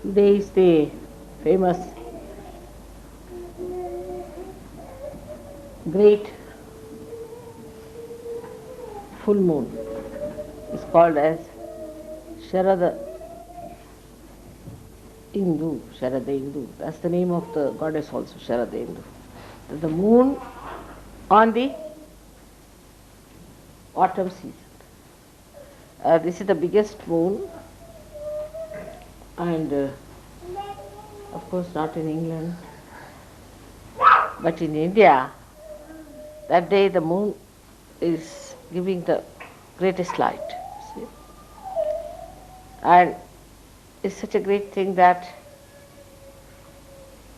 Today is the famous great full moon. It's called as Sharada Indu. That's the name of the goddess also, Sharada Indu. The moon on the autumn season. This is the biggest moon, and of course not in England, but in India. That day the moon is giving the greatest light. See? And it's such a great thing that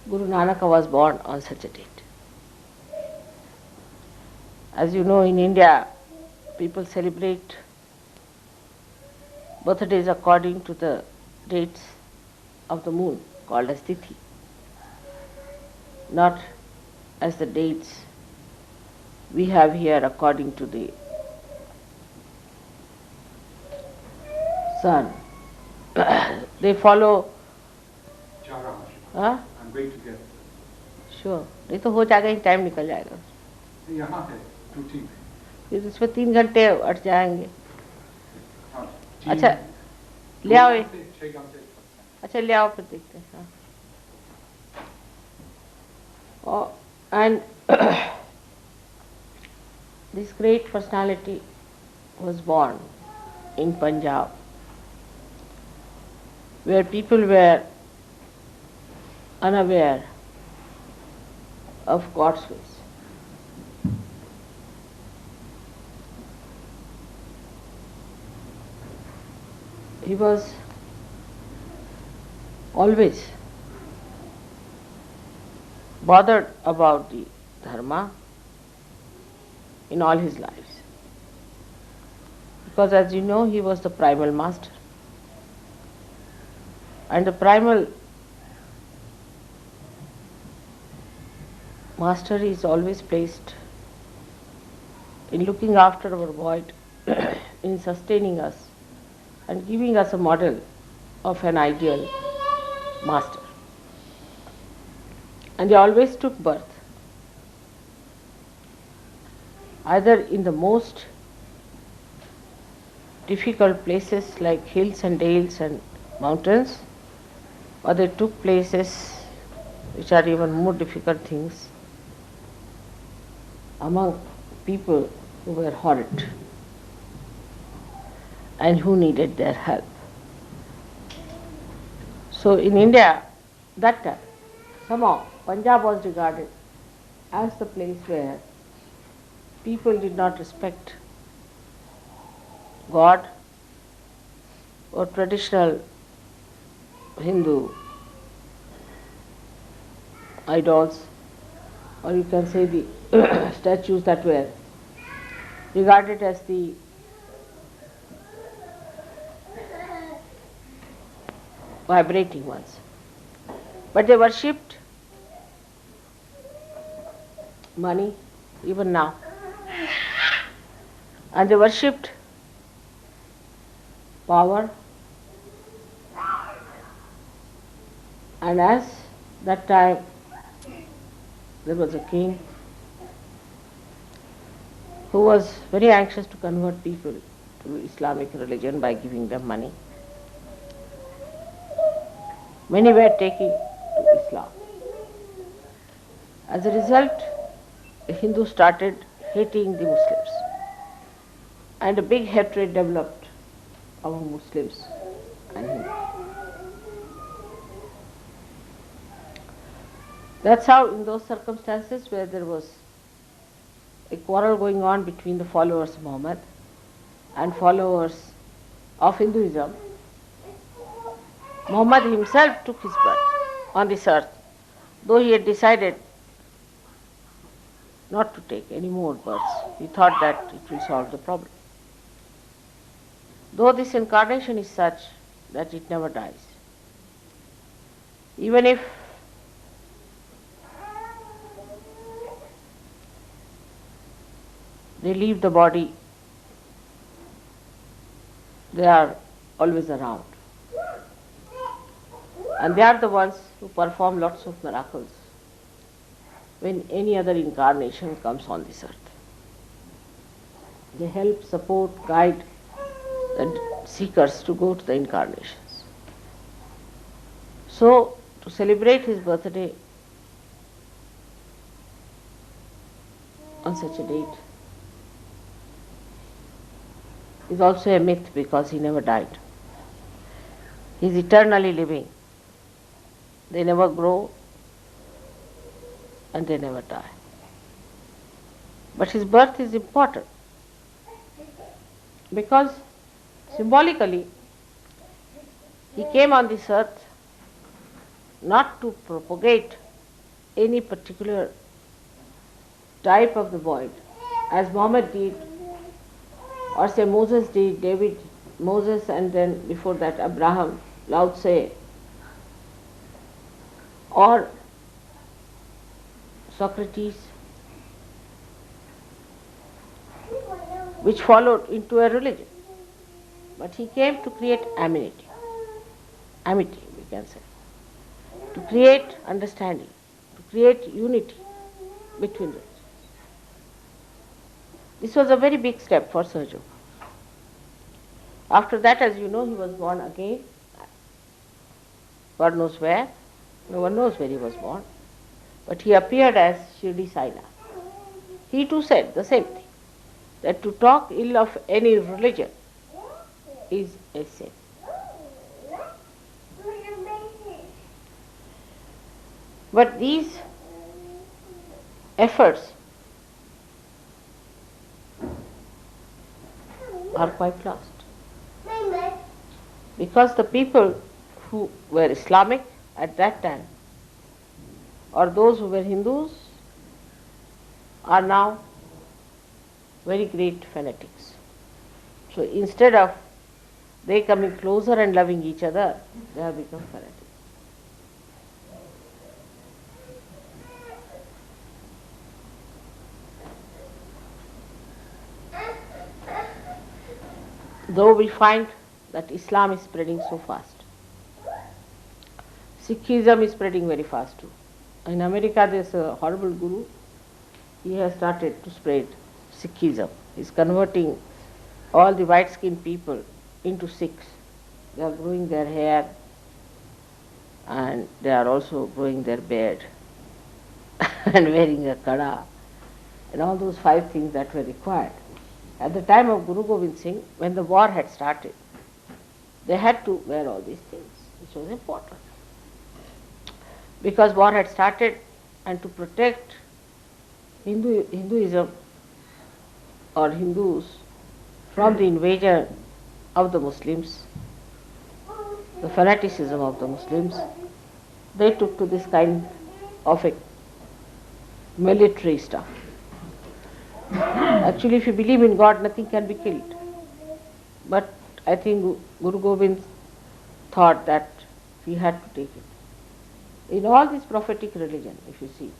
Guru Nanak was born on such a date. As you know, in India, people celebrate birthdays according to the dates of the moon, called as Tithi, not as the dates we have here according to the sun. They follow. हाँ? I'm going to get. Sure. नहीं तो हो जाएगा ही, time निकल जाएगा. यहाँ है टूटी में. फिर इसमें 3 घंटे अट जाएंगे. अच्छा ले आओ. अच्छा ले आओ फिर देखते हैं. हाँ. And this great personality was born in Punjab, where people were unaware of God's ways. He was always bothered about the dharma in all his lives. Because as you know, he was the primal master. And the primal master is always placed in looking after our void, in sustaining us and giving us a model of an ideal master. And they always took birth either in the most difficult places like hills and dales and mountains, or they took places which are even more difficult things among people who were horrid and who needed their help. So in India, that time, somehow Punjab was regarded as the place where people did not respect God or traditional Hindu idols, or you can say the statues that were regarded as the vibrating ones. But they worshipped money even now. And they worshipped power. And as that time there was a king who was very anxious to convert people to Islamic religion by giving them money. Many were taking to Islam. As a result, the Hindus started hating the Muslims, and a big hatred developed among Muslims and Hindus. That's how, in those circumstances where there was a quarrel going on between the followers of Muhammad and followers of Hinduism, Muhammad himself took his birth on this earth, though he had decided not to take any more births. He thought that it will solve the problem. Though this incarnation is such that it never dies. Even if they leave the body, they are always around. And they are the ones who perform lots of miracles when any other incarnation comes on this earth. They help, support, guide the seekers to go to the incarnations. So, to celebrate his birthday on such a date is also a myth, because he never died. He is eternally living. They never grow and they never die. But his birth is important because symbolically he came on this earth not to propagate any particular type of the void, as Muhammad did, or say Moses did, David, Moses, and then before that Abraham, Lao Tse, or Socrates, which followed into a religion. But he came to create amity, we can say, to create understanding, to create unity between religions. This was a very big step for Sergio. After that, as you know, he was born again. God knows where. No one knows where he was born. But he appeared as Shirdi Sai Nam. He too said the same thing, that to talk ill of any religion is a sin. But these efforts are quite lost, because the people who were Islamic at that time, or those who were Hindus, are now very great fanatics. So instead of they coming closer and loving each other, they have become fanatics. Though we find that Islam is spreading so fast, Sikhism is spreading very fast too. In America there is a horrible guru, he has started to spread Sikhism. He is converting all the white-skinned people into Sikhs. They are growing their hair and they are also growing their beard and wearing a kada and all those 5 things that were required. At the time of Guru Gobind Singh, when the war had started, they had to wear all these things, which was important. Because war had started, and to protect Hinduism or Hindus from the invasion of the Muslims, the fanaticism of the Muslims, they took to this kind of a military stuff. Actually, if you believe in God, nothing can be killed. But I think Guru Gobind thought that we had to take it. In all this prophetic religion, if you see,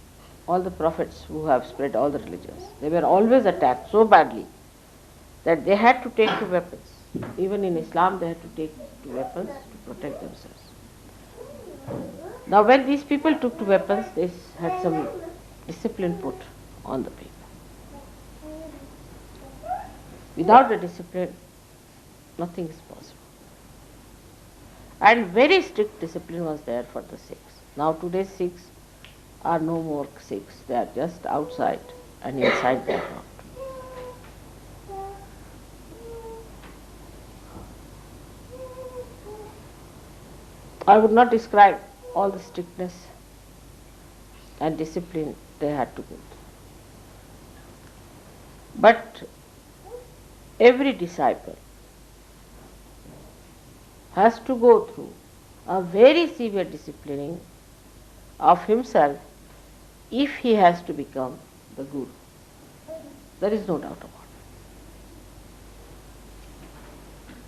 all the prophets who have spread all the religions, they were always attacked so badly that they had to take to weapons. Even in Islam, they had to take to weapons to protect themselves. Now, when these people took to weapons, they had some discipline put on the people. Without the discipline, nothing is possible. And very strict discipline was there for the Sikhs. Now today's Sikhs are no more Sikhs. They are just outside and inside they are not. I would not describe all the strictness and discipline they had to go through. But every disciple has to go through a very severe disciplining of himself if he has to become the Guru. There is no doubt about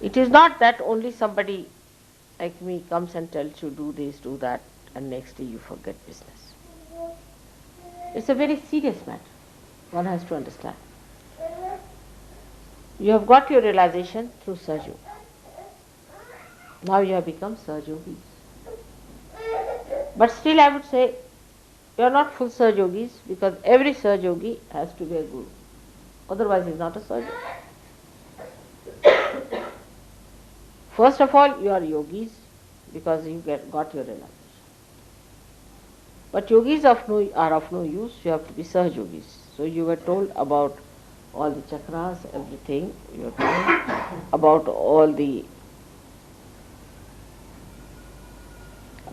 it. It is not that only somebody like me comes and tells you do this, do that, and next day you forget business. It's a very serious matter. One has to understand. You have got your realization through Sahaja Yoga. Now you have become Sahaja Yogis. But still I would say you are not full Sahaja Yogis, because every Sahaja Yogi has to be a Guru. Otherwise he is not a Sahaja Yogi. First of all, you are yogis because you got your realization. But yogis are of no use, you have to be Sahaja Yogis. So you were told about all the chakras, everything. You were told about all the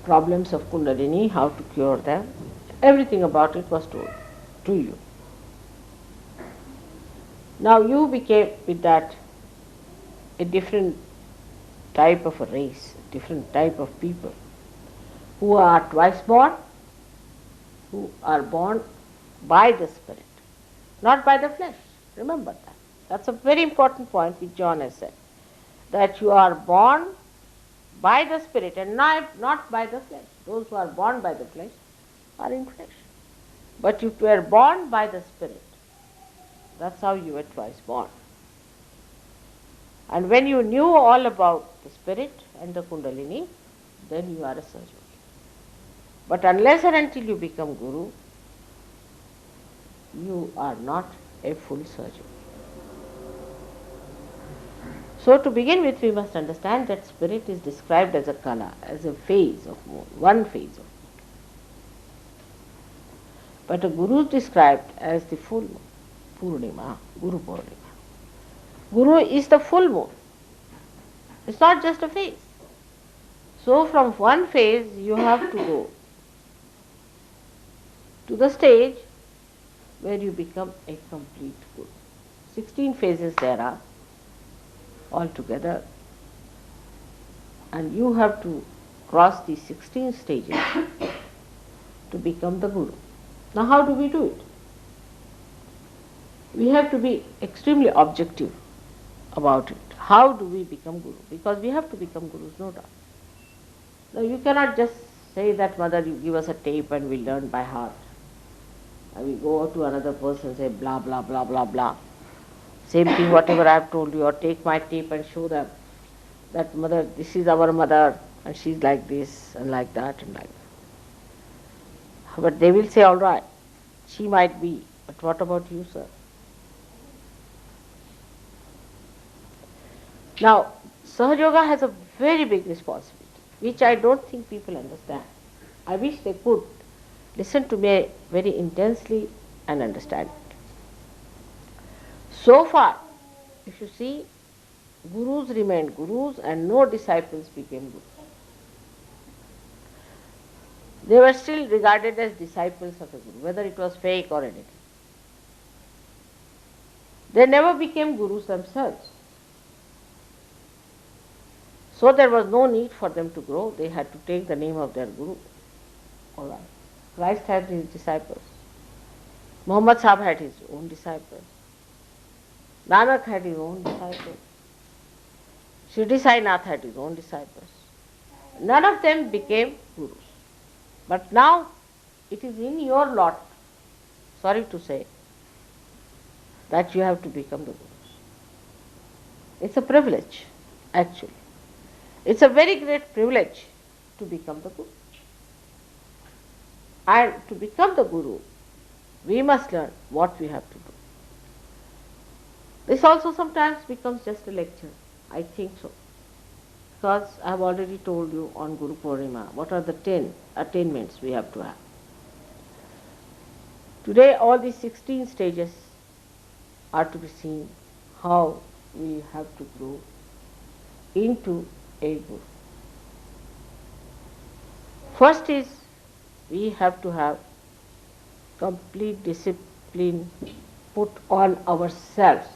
problems of Kundalini, how to cure them. Everything about it was told to you. Now you became with that a different type of a race, a different type of people who are twice born, who are born by the Spirit, not by the flesh. Remember that. That's a very important point which John has said, that you are born by the Spirit and not by the flesh. Those who are born by the flesh are in flesh. But you were born by the Spirit. That's how you were twice born. And when you knew all about the Spirit and the Kundalini, then you are a Sahaja Yogi. But unless and until you become Guru, you are not a full Sahaja Yogi. So to begin with, we must understand that Spirit is described as a kala, as a phase of moon, one phase of moon. But a Guru is described as the full moon, Purnima, Guru Purnima. Guru is the full moon. It's not just a phase. So from one phase you have to go to the stage where you become a complete Guru. 16 phases there are altogether, and you have to cross these 16 stages to become the Guru. Now how do we do it? We have to be extremely objective about it. How do we become Guru? Because we have to become Gurus, no doubt. Now you cannot just say that, Mother, you give us a tape and we learn by heart. And we go to another person and say blah blah blah blah blah. Same thing whatever I have told you, or take my tape and show them that, Mother, this is our mother and she's like this and like that and like that. But they will say, all right, she might be, but what about you, sir? Now, Sahaja Yoga has a very big responsibility, which I don't think people understand. I wish they could listen to me very intensely and understand it. So far, if you see, Gurus remained Gurus and no disciples became Gurus. They were still regarded as disciples of a Guru, whether it was fake or anything. They never became Gurus themselves. So there was no need for them to grow. They had to take the name of their Guru. All right. Christ had his disciples. Muhammad Sahib had his own disciples. Nanak had his own disciples. Shirdi Sai Nath had his own disciples. None of them became Gurus. But now it is in your lot, sorry to say, that you have to become the Gurus. It's a privilege, actually. It's a very great privilege to become the Guru. And to become the Guru, we must learn what we have to do. This also sometimes becomes just a lecture. I think so. Because I have already told you on Guru Purnima what are the 10 attainments we have to have. Today all these 16 stages are to be seen, how we have to grow into a Guru. First is, we have to have complete discipline put on ourselves.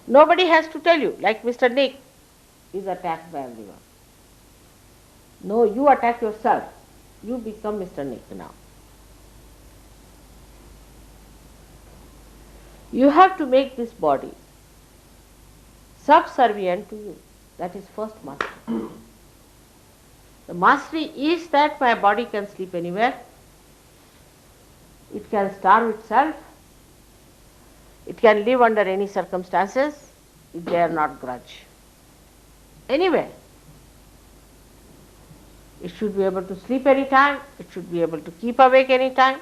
Nobody has to tell you, like Mr. Nick is attacked by everyone. No, you attack yourself. You become Mr. Nick now. You have to make this body subservient to you. That is first mastery. The mastery is that my body can sleep anywhere. It can starve itself. It can live under any circumstances. it dare not grudge. Anywhere. It should be able to sleep any time, it should be able to keep awake any time.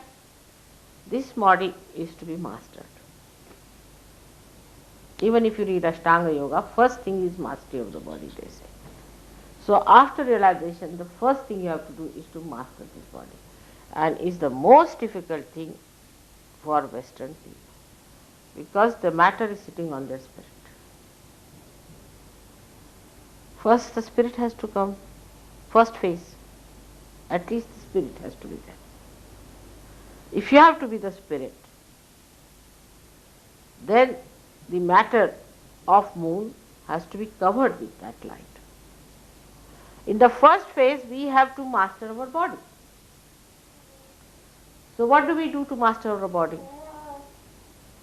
This body is to be mastered. Even if you read Ashtanga Yoga, first thing is mastery of the body, they say. So after realization, the first thing you have to do is to master this body. And is the most difficult thing for Western people. Because the matter is sitting on their spirit. First the spirit has to come, first phase. At least the spirit has to be there. If you have to be the spirit, then the matter of moon has to be covered with that light. In the first phase, we have to master our body. So what do we do to master our body?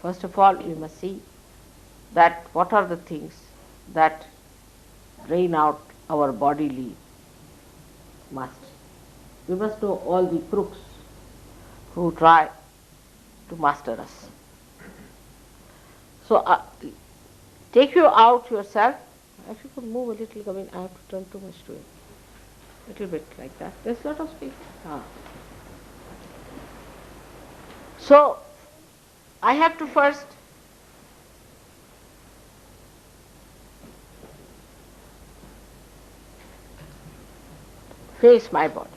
First of all, we must see that what are the things that drain out our bodily mastery. We must know all the crooks who try to master us. So take you out yourself. If you could move a little, I mean, I have to turn too much to it. A little bit like that. There's a lot of space. So I have to first face my body.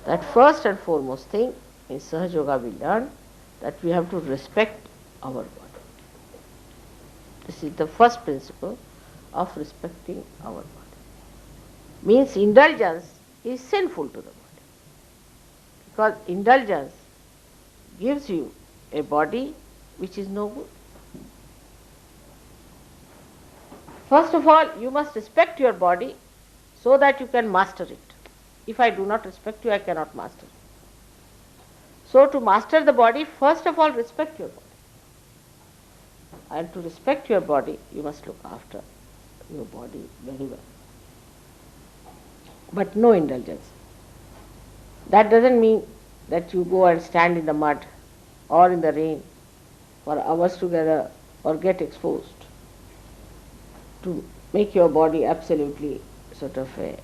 That first and foremost thing in Sahaja Yoga we learn that we have to respect our body. This is the first principle of respecting our body. Means indulgence is sinful to the body. Because indulgence gives you a body which is no good. First of all, you must respect your body so that you can master it. If I do not respect you, I cannot master it. So to master the body, first of all, respect your body. And to respect your body, you must look after your body very well. But no indulgence. That doesn't mean that you go and stand in the mud or in the rain for hours together or get exposed to make your body absolutely sort of a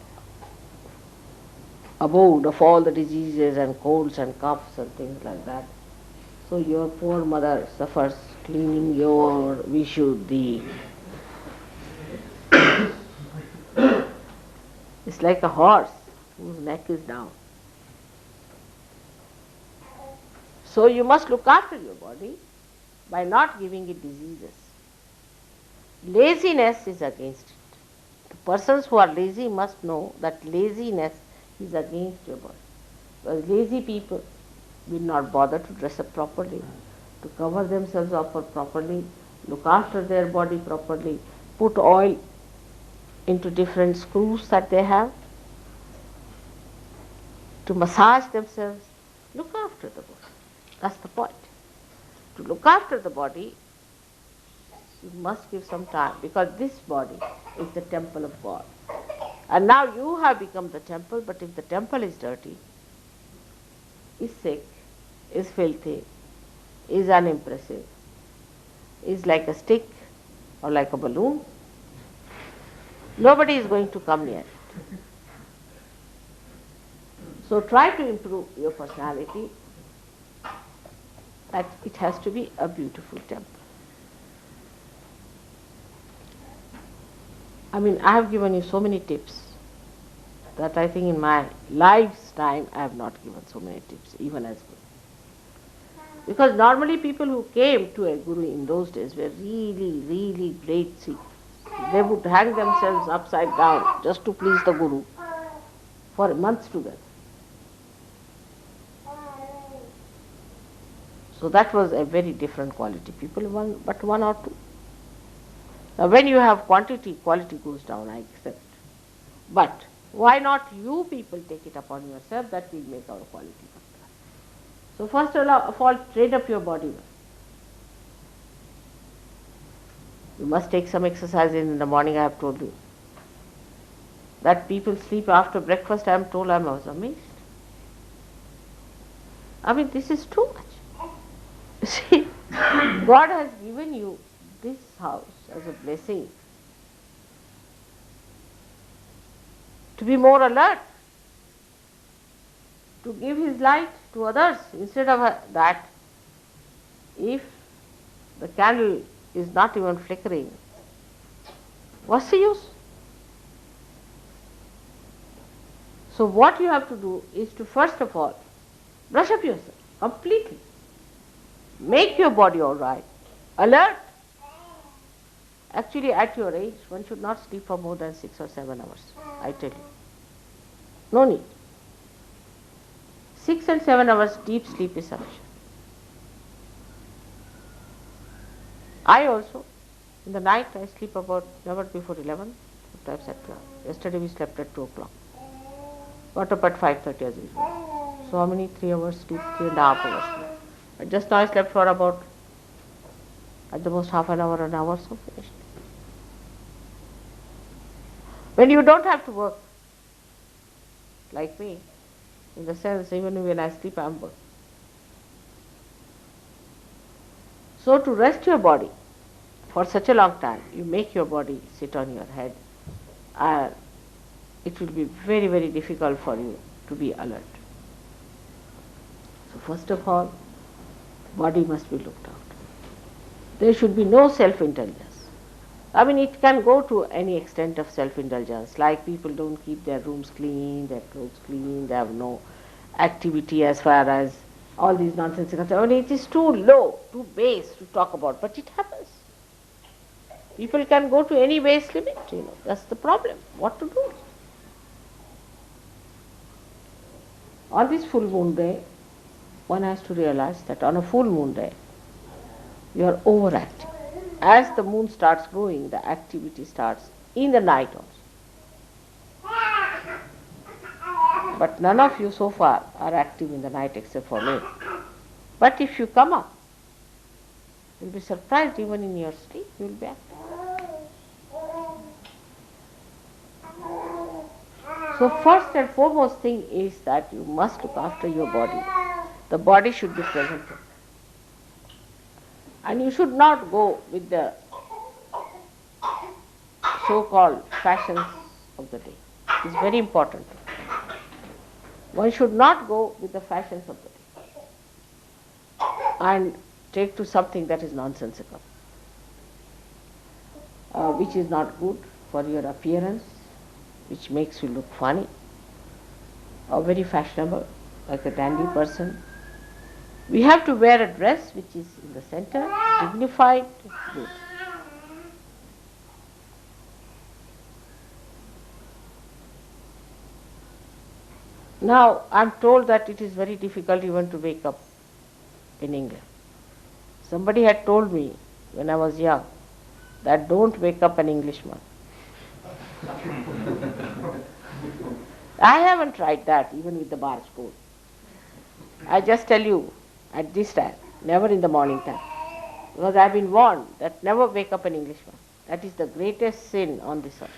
abode of all the diseases and colds and coughs and things like that. So your poor mother suffers cleaning your Vishuddhi. It's like a horse whose neck is down. So you must look after your body by not giving it diseases. Laziness is against it. The persons who are lazy must know that laziness is against your body. Because lazy people will not bother to dress up properly, to cover themselves up properly, look after their body properly, put oil into different screws that they have, to massage themselves. Look after the body. That's the point. To look after the body, you must give some time, because this body is the temple of God. And now you have become the temple, but if the temple is dirty, is sick, is filthy, is unimpressive, is like a stick or like a balloon, nobody is going to come near it. So try to improve your personality, that it has to be a beautiful temple. I mean, I have given you so many tips that I think in my lifetime I have not given so many tips, even as Guru. Because normally people who came to a Guru in those days were really, really great seekers. They would hang themselves upside down just to please the Guru for months together. So that was a very different quality. People, but one or two. Now when you have quantity, quality goes down, I accept. But why not you people take it upon yourself that will make our quality better? So first of all, train up your body well. You must take some exercise in the morning, I have told you. That people sleep after breakfast, I am told, I was amazed. I mean, this is too much. See, God has given you this house as a blessing to be more alert, to give His light to others. Instead of that, if the candle is not even flickering, what's the use? So what you have to do is to first of all brush up yourself completely. Make your body all right, alert. Actually, at your age, one should not sleep for more than 6 or 7 hours, I tell you. No need. 6 and 7 hours deep sleep is sufficient. I also, in the night, I sleep about never before 11, sometimes at 12. Yesterday we slept at 2 o'clock. Got up at 5:30 as usual. So how many? 3 hours sleep, 3.5 hours sleep. And just now I slept for about, at the most, half an hour, so finished. When you don't have to work, like me, in the sense even when I sleep I am working. So to rest your body for such a long time, you make your body sit on your head, and it will be very, very difficult for you to be alert. So first of all, body must be looked after. There should be no self-indulgence. I mean, it can go to any extent of self-indulgence, like people don't keep their rooms clean, their clothes clean, they have no activity as far as all these nonsense. I mean, it is too low, too base to talk about, but it happens. People can go to any base limit, that's the problem. What to do? On this full moon day, one has to realize that on a full moon day, you are overactive. As the moon starts growing, the activity starts in the night also. But none of you so far are active in the night except for me. But if you come up, you'll be surprised even in your sleep, you'll be active. So first and foremost thing is that you must look after your body. The body should be present. And you should not go with the so-called fashions of the day. It is very important. One should not go with the fashions of the day and take to something that is nonsensical, which is not good for your appearance, which makes you look funny, or very fashionable, like a dandy person. We have to wear a dress which is in the center, dignified, good. Now, I am told that it is very difficult even to wake up in England. Somebody had told me when I was young that don't wake up an Englishman. I haven't tried that even with the bar school. I just tell you, at this time, never in the morning time. Because I have been warned that never wake up an Englishman. That is the greatest sin on this earth.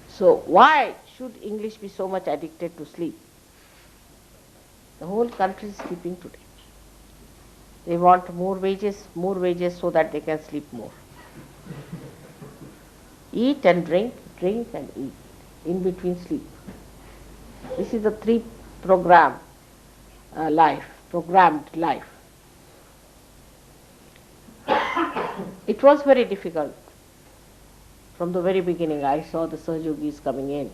So why should English be so much addicted to sleep? The whole country is sleeping today. They want more wages so that they can sleep more. Eat and drink, drink and eat, in between sleep. This is the programmed life. It was very difficult. From the very beginning, I saw the Sahajogis coming in.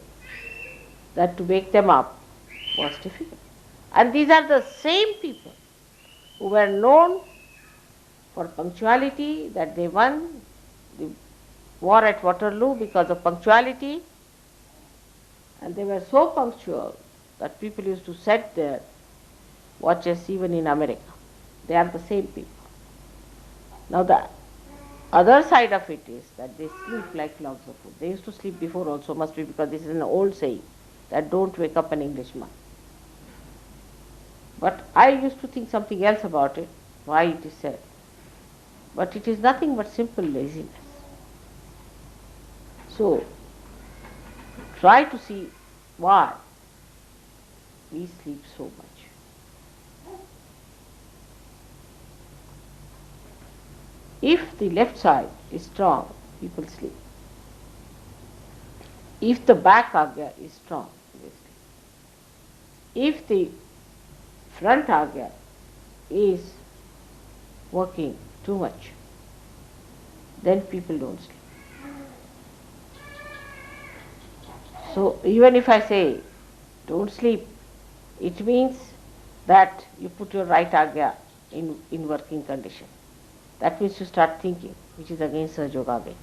That to wake them up was difficult. And these are the same people who were known for punctuality, that they won the war at Waterloo because of punctuality. And they were so punctual that people used to set their watches even in America. They are the same people. Now the other side of it is that they sleep like logs of wood. They used to sleep before also, must be because this is an old saying that don't wake up an Englishman. But I used to think something else about it, why it is said. But it is nothing but simple laziness. So try to see why we sleep so much. If the left side is strong, people sleep. If the back agya is strong, they sleep. If the front agya is working too much, then people don't sleep. So even if I say don't sleep, it means that you put your right agya in working condition. That means you start thinking, which is against Sahaja Yoga again.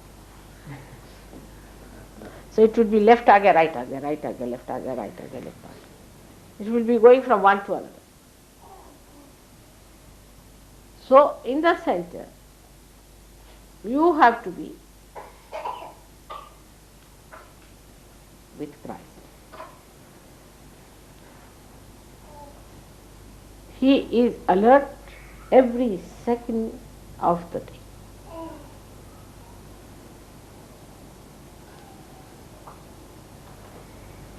So it would be left agya, right agya, right agya, left agya, right agya, left agya. It will be going from one to another. So in the center, you have to be with Christ. He is alert every second of the day.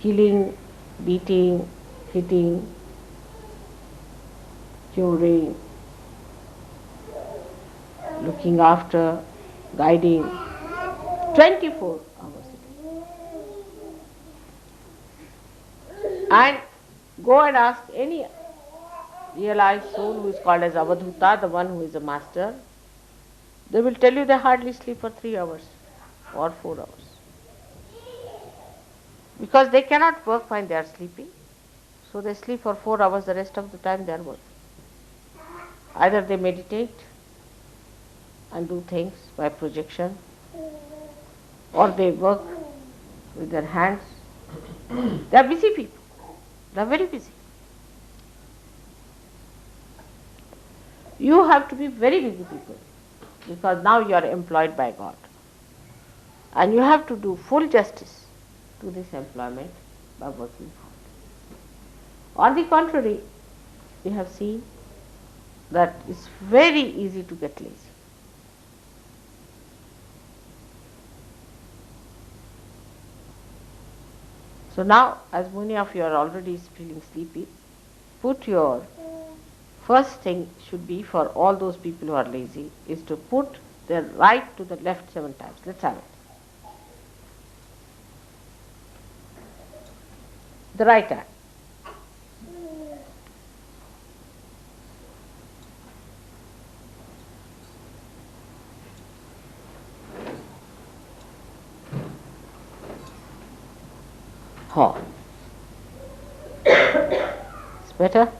Killing, beating, hitting, curing, looking after, guiding, 24 hours a day. And go and ask any realized soul who is called as Avadhuta, the one who is a master, they will tell you they hardly sleep for 3 hours or 4 hours. Because they cannot work when they are sleeping, so they sleep for 4 hours, the rest of the time they are working. Either they meditate and do things by projection, or they work with their hands. They are busy people. They are very busy. You have to be very busy people, because now you are employed by God. And you have to do full justice to this employment by working hard. On the contrary, we have seen that it's very easy to get lazy. So now, as many of you are already feeling sleepy, put your first thing should be for all those people who are lazy is to put their right to the left 7 times. Let's have it. The right hand. Ha. It's better.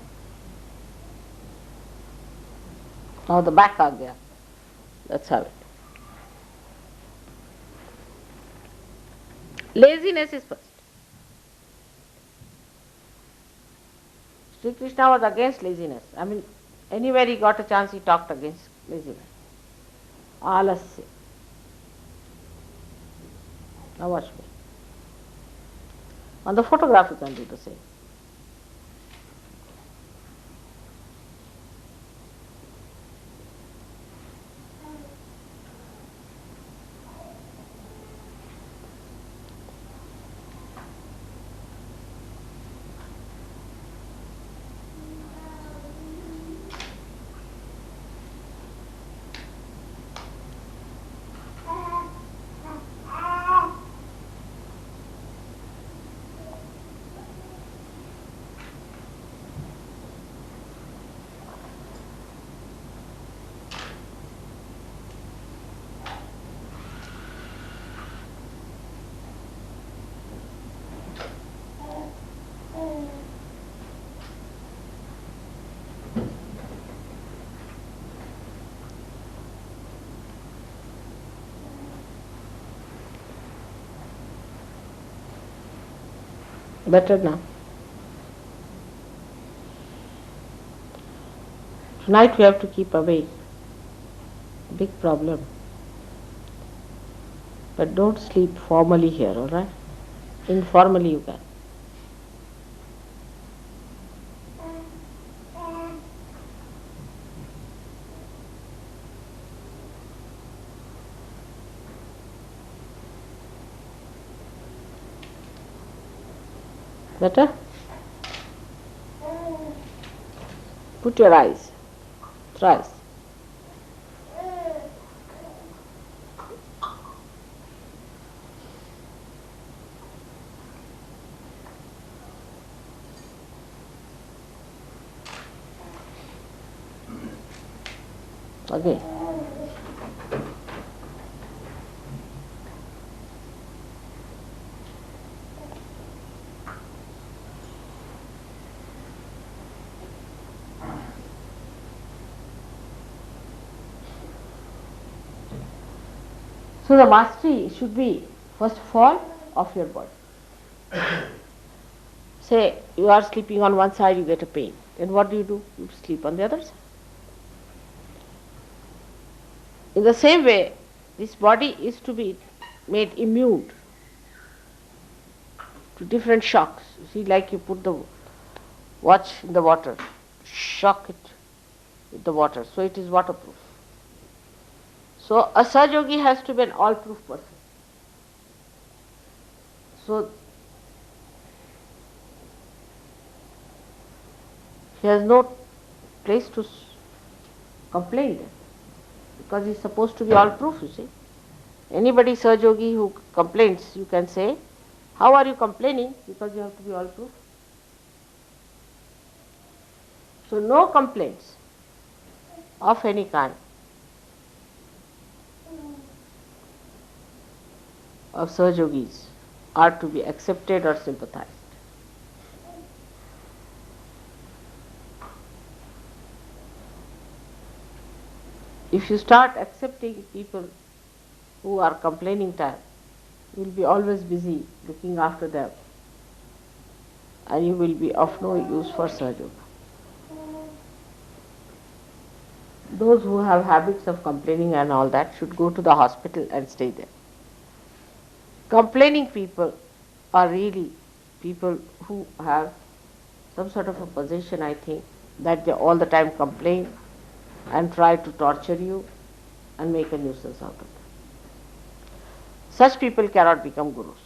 Now the back agya. Let's have it. Laziness is first. Sri Krishna was against laziness. I mean, anywhere he got a chance, he talked against laziness. Alasya. Now watch me. On the photograph you can do the same. Better now. Tonight we have to keep awake. Big problem. But don't sleep formally here, alright? Informally you can. Better? Put your eyes. Thrice. Again. So the mastery should be, first of all, of your body. Say you are sleeping on one side, you get a pain. Then what do? You sleep on the other side. In the same way, this body is to be made immune to different shocks. You see, like you put the watch in the water, shock it with the water, so it is waterproof. So a Sahaja has to be an all-proof person. So he has no place to complain then, because he is supposed to be all-proof, you see. Anybody Sahaja who complains, you can say, how are you complaining? Because you have to be all-proof. So no complaints of any kind of Sahajogis are to be accepted or sympathized. If you start accepting people who are complaining type, you will be always busy looking after them, and you will be of no use for Sahaja. Those who have habits of complaining and all that should go to the hospital and stay there. Complaining people are really people who have some sort of a position, I think, that they all the time complain and try to torture you and make a nuisance out of them. Such people cannot become gurus.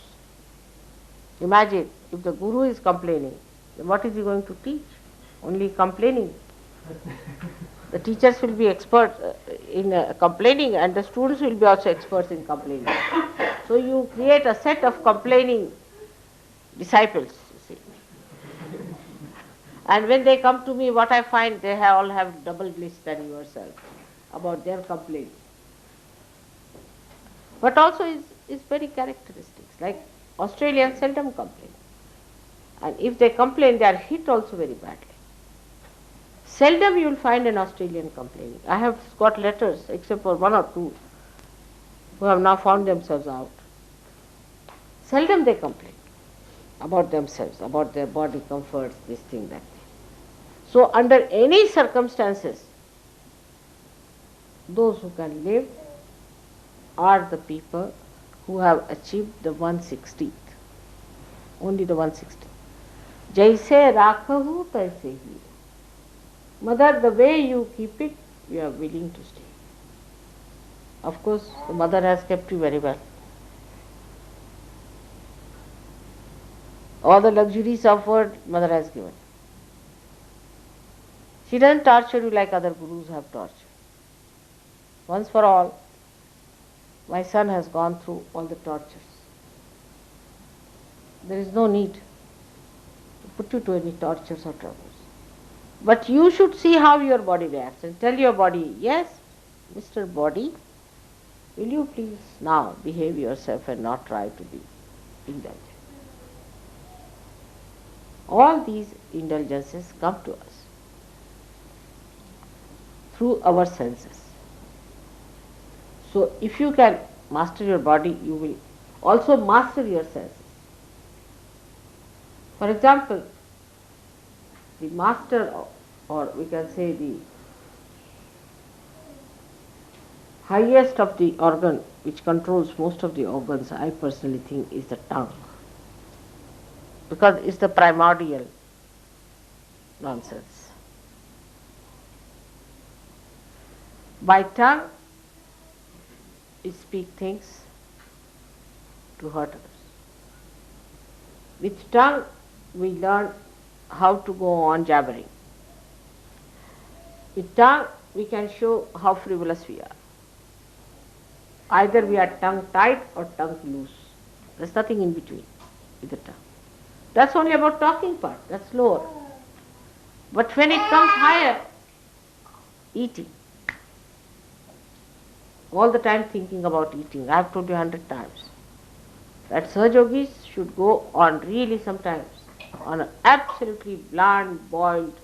Imagine if the guru is complaining, then what is he going to teach? Only complaining. The teachers will be expert in complaining, and the students will be also experts in complaining. So you create a set of complaining disciples, you see. And when they come to me, what I find, they all have double bliss than yourself about their complaining. But also is very characteristics, like Australians seldom complain. And if they complain, they are hit also very badly. Seldom you will find an Australian complaining. I have got letters, except for one or two, who have now found themselves out. Seldom they complain about themselves, about their body comforts, this thing, that thing. So under any circumstances, those who can live are the people who have achieved the 1/60th. Only the 1/60th. Jaise rakhahu taise hi. Mother, the way you keep it, you are willing to stay. Of course, the mother has kept you very well. All the luxuries offered, mother has given. She doesn't torture you like other gurus have tortured. Once for all, my son has gone through all the tortures. There is no need to put you to any tortures or troubles. But you should see how your body reacts and tell your body, yes, Mr. Body, will you please now behave yourself and not try to be indulgent. All these indulgences come to us through our senses. So if you can master your body, you will also master your senses. For example, the master, or we can say the highest of the organ which controls most of the organs, I personally think, is the tongue. Because it's the primordial nonsense. By tongue, we speak things to hurt others. With tongue, we learn how to go on jabbering. With tongue, we can show how frivolous we are. Either we are tongue tied or tongue loose. There's nothing in between with the tongue. That's only about talking part, that's lower. But when it comes higher, eating. All the time thinking about eating. I have told you 100 times that Sahajogis should go on really sometimes on an absolutely bland, boiled,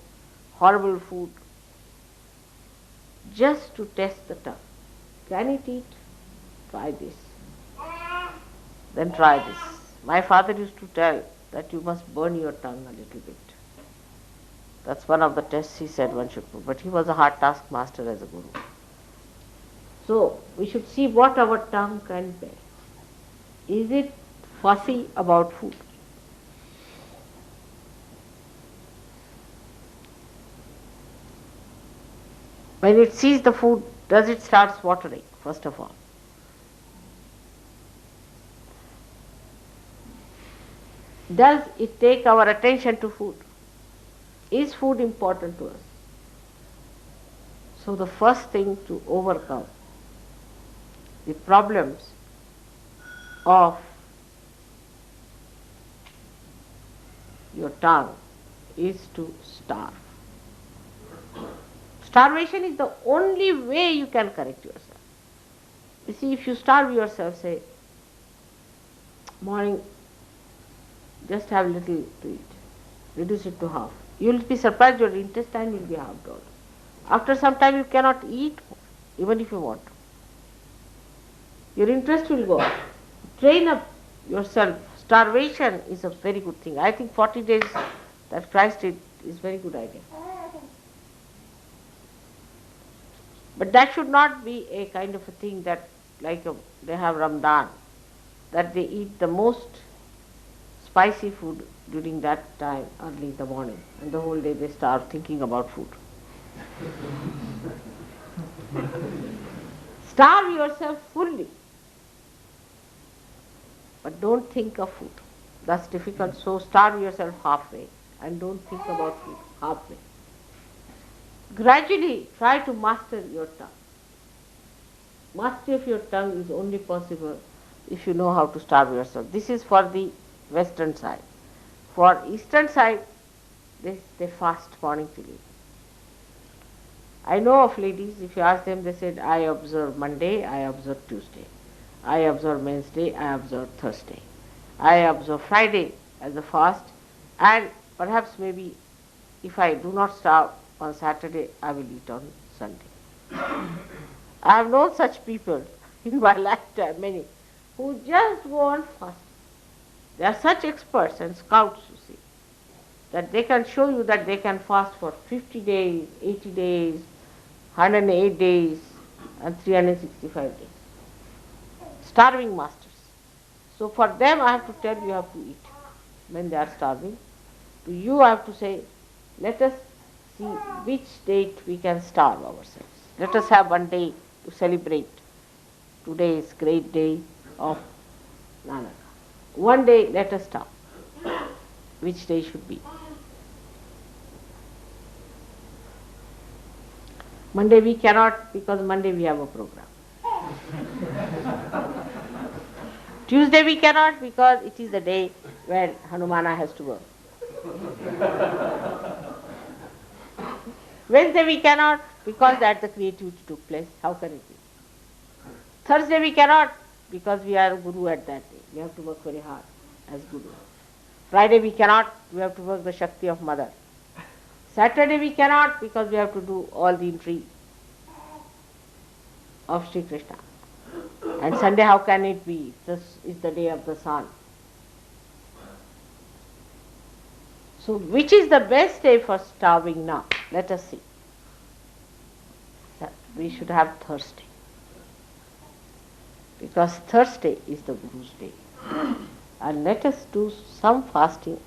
horrible food just to test the tongue. Can it eat? Try this. Then try this. My father used to tell that you must burn your tongue a little bit. That's one of the tests he said one should put. But he was a hard taskmaster as a guru. So we should see what our tongue can bear. Is it fussy about food? When it sees the food, does it start watering, first of all? Does it take our attention to food? Is food important to us? So the first thing to overcome the problems of your tongue is to starve. Starvation is the only way you can correct yourself. You see, if you starve yourself, say, morning, just have little to eat, reduce it to half. You will be surprised your intestine will be halved out. After some time you cannot eat more, even if you want to. Your interest will go up. Train up yourself. Starvation is a very good thing. I think 40 days that Christ did is a very good idea. But that should not be a kind of a thing that, they have Ramadan, that they eat the most spicy food during that time early in the morning, and the whole day they starve thinking about food. Starve yourself fully, but don't think of food. That's difficult, so starve yourself halfway and don't think about food halfway. Gradually try to master your tongue. Mastery of your tongue is only possible if you know how to starve yourself. This is for the western side. For eastern side, they fast morning till evening. I know of ladies, if you ask them, they said, I observe Monday, I observe Tuesday. I observe Wednesday, I observe Thursday. I observe Friday as a fast, and perhaps maybe if I do not starve on Saturday, I will eat on Sunday. I have known such people in my lifetime, many, who just go on fasting. They are such experts and scouts, you see, that they can show you that they can fast for 50 days, 80 days, 108 days, and 365 days. Starving masters. So for them I have to tell you have to eat when they are starving. To you I have to say, let us see which date we can starve ourselves. Let us have one day to celebrate. Today is great day of Nanak. One day let us starve. Which day should be? Monday we cannot, because Monday we have a program. Tuesday we cannot, because it is the day when Hanumana has to work. Wednesday we cannot, because that the creativity took place. How can it be? Thursday we cannot, because we are Guru at that day. We have to work very hard as Guru. Friday we cannot, we have to work the Shakti of Mother. Saturday we cannot, because we have to do all the intrigue of Sri Krishna. And Sunday, how can it be? This is the day of the sun. So which is the best day for starving now? Let us see. We should have Thursday. Because Thursday is the Guru's day. And let us do some fasting.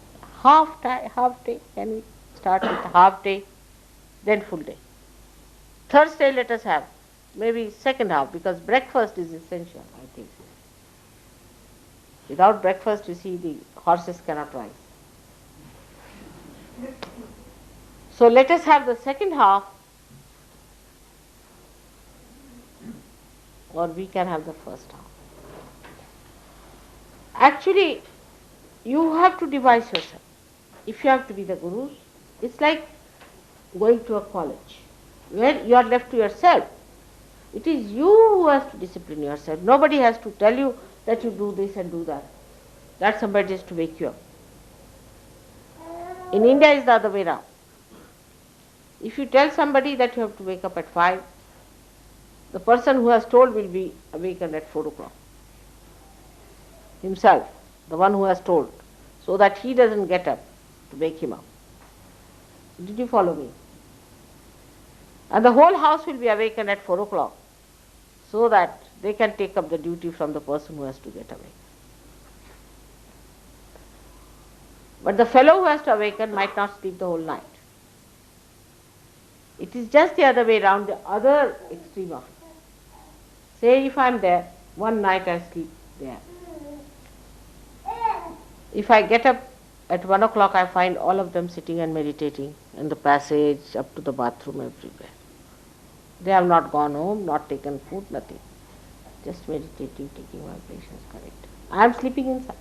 Half day. Can we start with half day, then full day? Thursday let us have. Maybe second half, because breakfast is essential, I think. Without breakfast, you see, the horses cannot rise. So let us have the second half, or we can have the first half. Actually, you have to devise yourself. If you have to be the gurus, it's like going to a college where you are left to yourself. It is you who has to discipline yourself. Nobody has to tell you that you do this and do that. That somebody is to wake you up. In India, it's the other way around. If you tell somebody that you have to wake up at 5, the person who has told will be awakened at 4 o'clock. Himself, the one who has told, so that he doesn't get up to wake him up. Did you follow me? And the whole house will be awakened at 4 o'clock, so that they can take up the duty from the person who has to get awake. But the fellow who has to awaken might not sleep the whole night. It is just the other way around, the other extreme of it. Say if I am there, one night I sleep there. If I get up at 1 o'clock, I find all of them sitting and meditating in the passage, up to the bathroom, everywhere. They have not gone home, not taken food, nothing. Just meditating, taking vibrations, correct. I am sleeping inside.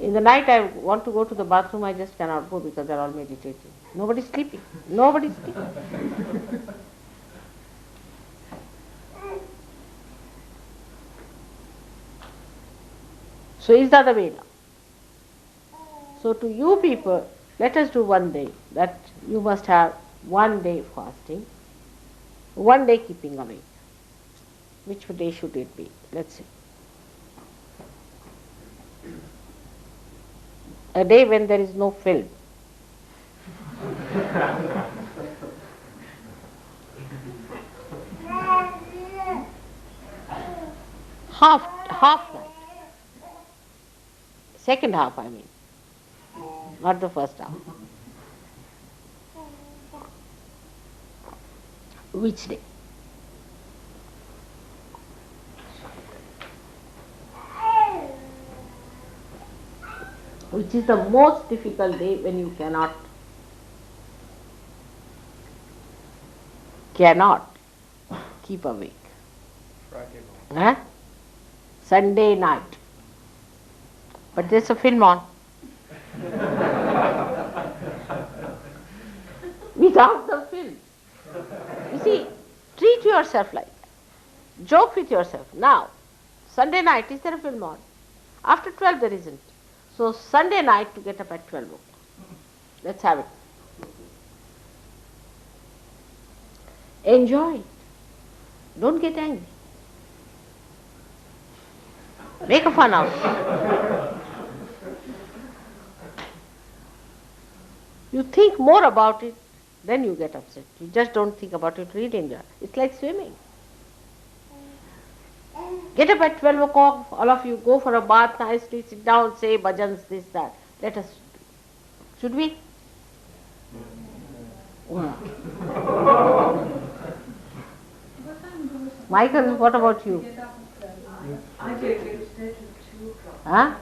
In the night I want to go to the bathroom, I just cannot go because they are all meditating. Nobody is sleeping. Nobody is sleeping. So is the other way now. So to you people, let us do one day, that you must have 1 day fasting, 1 day keeping awake. Which day should it be? Let's see. A day when there is no film. Half night. Second half, I mean. Not the first half. Which day? Which is the most difficult day when you cannot keep awake. Friday morning. Sunday night. But there's a film on. Without the film. You see, treat yourself like that. Joke with yourself. Now, Sunday night, is there a film on? After 12 there isn't. So Sunday night to get up at 12 o'clock. Let's have it. Enjoy it. Don't get angry. Make a fun out of it. You think more about it, then you get upset. You just don't think about it, really enjoy. It's like swimming. Get up at 12 o'clock, all of you go for a bath nicely, sit down, say bhajans, this, that. Let us. Should we? Michael, what about you? I don't go to bed till 2 o'clock. Huh?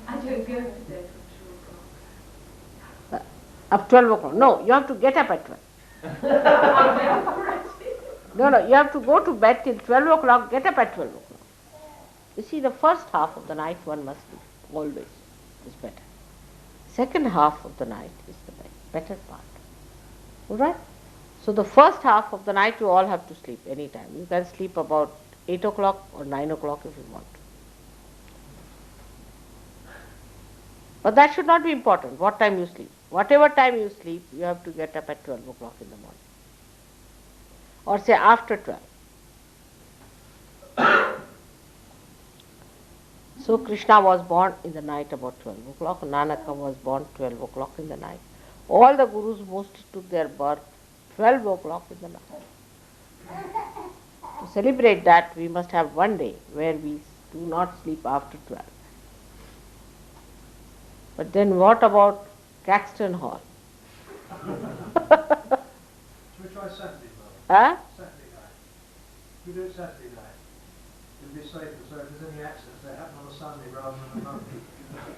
I don't go to bed till 2 o'clock. Up 12 o'clock. No, you have to get up at 12. No, you have to go to bed till 12 o'clock, get up at 12 o'clock. You see, the first half of the night one must sleep, always, is better. Second half of the night is the better part. Alright? So the first half of the night you all have to sleep anytime. You can sleep about 8 o'clock or 9 o'clock if you want to. But that should not be important, what time you sleep. Whatever time you sleep, you have to get up at 12 o'clock in the morning. Or say after 12. So Krishna was born in the night about 12 o'clock. Nanaka was born 12 o'clock in the night. All the gurus mostly took their birth 12 o'clock in the night. To celebrate that, we must have 1 day where we do not sleep after 12. But then what about Caxton Hall? Should we try Saturday, Mother? Huh? Saturday night. We do it Saturday night. It'll be safer, so if there's any accidents, they happen on a Sunday rather than a Monday.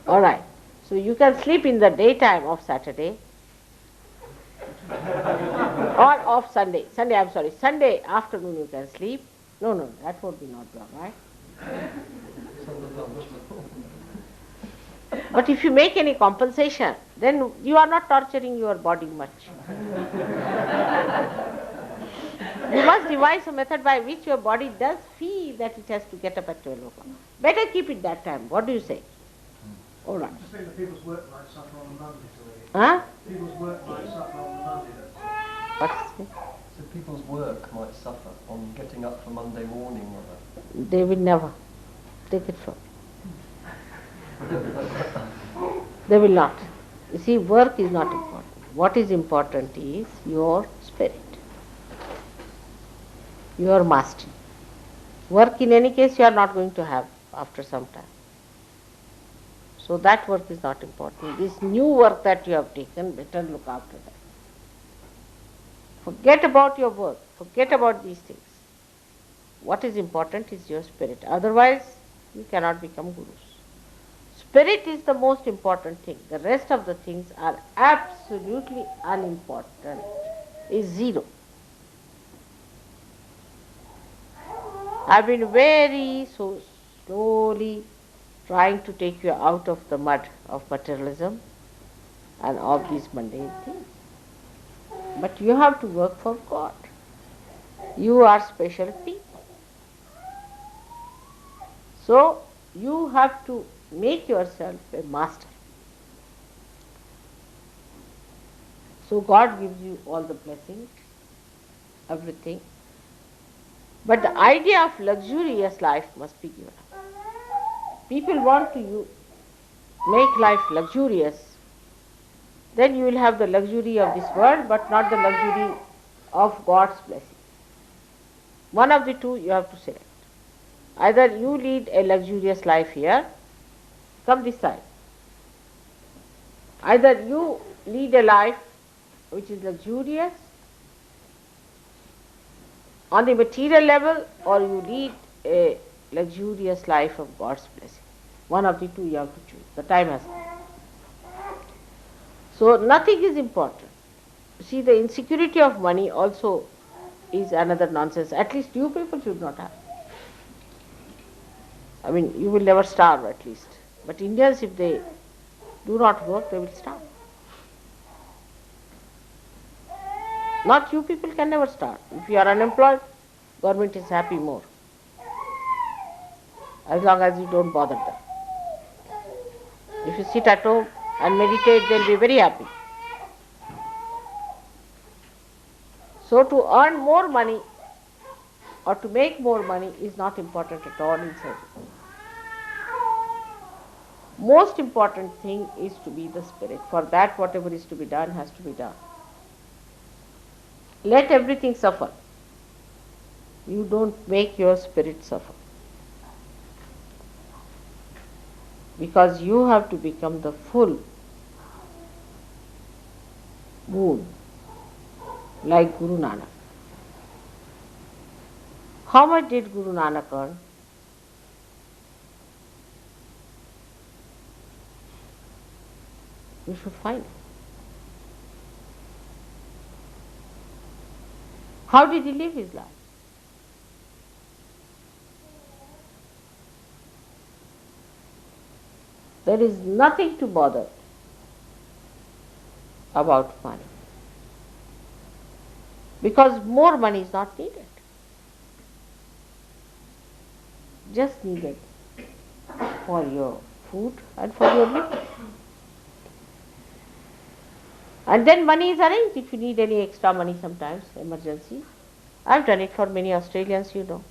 Alright. So you can sleep in the daytime of Saturday Or off Sunday. Sunday afternoon you can sleep. No, that would be not wrong, right? But if you make any compensation, then you are not torturing your body much. You must devise a method by which your body does feel that it has to get up at 12 o'clock. Better keep it that time. What do you say? All right. I just think that people's work might suffer on the Monday to it. Huh? People's work might suffer on the Monday. What's it? So people's work might suffer on getting up for Monday morning or that. They will never. Take it from. They will not. You see, work is not important. What is important is your spirit, your mastery. Work in any case you are not going to have after some time. So that work is not important. This new work that you have taken, better look after that. Forget about your work. Forget about these things. What is important is your spirit. Otherwise, you cannot become gurus. Spirit is the most important thing. The rest of the things are absolutely unimportant. Is zero. I've been very so slowly trying to take you out of the mud of materialism and of these mundane things. But you have to work for God. You are special people. So you have to make yourself a master. So God gives you all the blessings, everything. But the idea of luxurious life must be given up. People want to make life luxurious. Then you will have the luxury of this world, but not the luxury of God's blessing. One of the two you have to select. Either you lead a luxurious life here, come this side. Either you lead a life which is luxurious on the material level, or you lead a luxurious life of God's blessing. One of the two you have to choose. The time has come. So nothing is important. See, the insecurity of money also is another nonsense. At least you people should not have. I mean, you will never starve at least. But Indians, if they do not work, they will starve. Not you people can never starve. If you are unemployed, government is happy more. As long as you don't bother them. If you sit at home and meditate, they'll be very happy. So to earn more money or to make more money is not important at all in service. Most important thing is to be the spirit. For that, whatever is to be done has to be done. Let everything suffer. You don't make your spirit suffer. Because you have to become the full moon, like Guru Nanak. How much did Guru Nanak earn? You should find it. How did he live his life? There is nothing to bother about money. Because more money is not needed. Just needed for your food and for your living. And then money is arranged if you need any extra money sometimes, emergency. I've done it for many Australians, you know.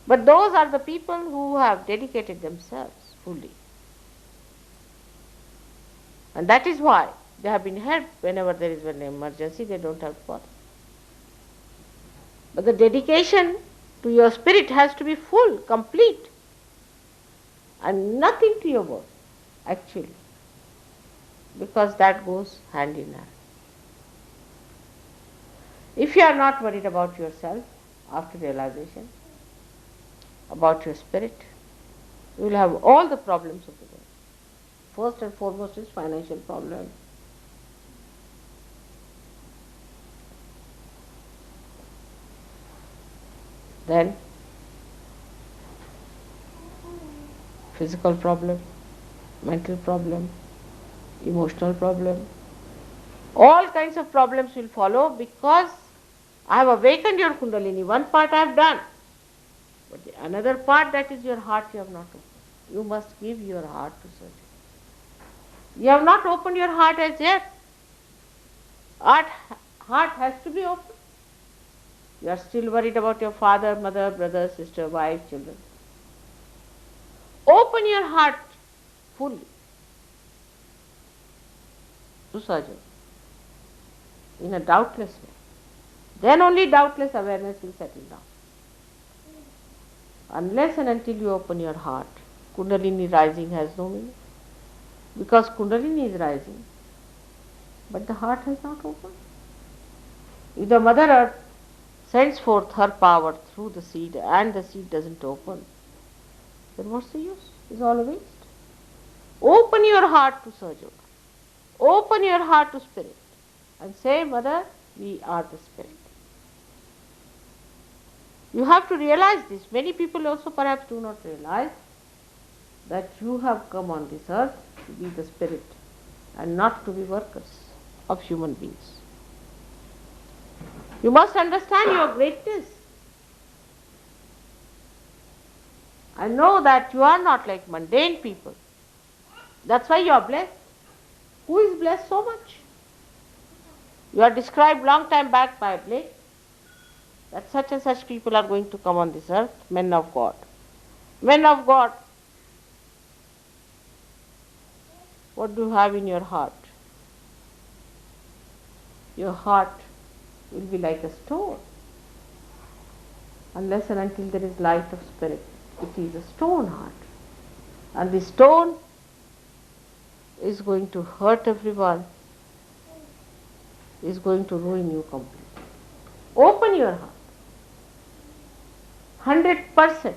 But those are the people who have dedicated themselves fully. And that is why they have been helped whenever there is an emergency, they don't have to bother. But the dedication to your spirit has to be full, complete, and nothing to your work, actually, because that goes hand in hand. If you are not worried about yourself after realization, about your spirit, you will have all the problems of the world. First and foremost is financial problem. Then physical problem, mental problem, emotional problem, all kinds of problems will follow because I have awakened your Kundalini. One part I have done, but the another part, that is your heart, you have not opened. You must give your heart to surgery. You have not opened your heart as yet. Heart has to be opened. You are still worried about your father, mother, brother, sister, wife, children. Open your heart fully to surgery in a doubtless way. Then only doubtless awareness will settle down. Unless and until you open your heart, Kundalini rising has no meaning. Because Kundalini is rising, but the heart has not opened. If the Mother Earth sends forth her power through the seed and the seed doesn't open, then what's the use? It's all a waste. Open your heart to Sahaja. Open your heart to Spirit and say, Mother, we are the Spirit. You have to realize this. Many people also perhaps do not realize that you have come on this earth to be the Spirit and not to be workers of human beings. You must understand your greatness. I know that you are not like mundane people. That's why you are blessed. Who is blessed so much? You are described long time back by Blake that such and such people are going to come on this earth, men of God. Men of God, what do you have in your heart? Your heart will be like a stone. Unless and until there is light of Spirit, it is a stone heart. And the stone is going to hurt everyone, is going to ruin you completely. Open your heart. 100%.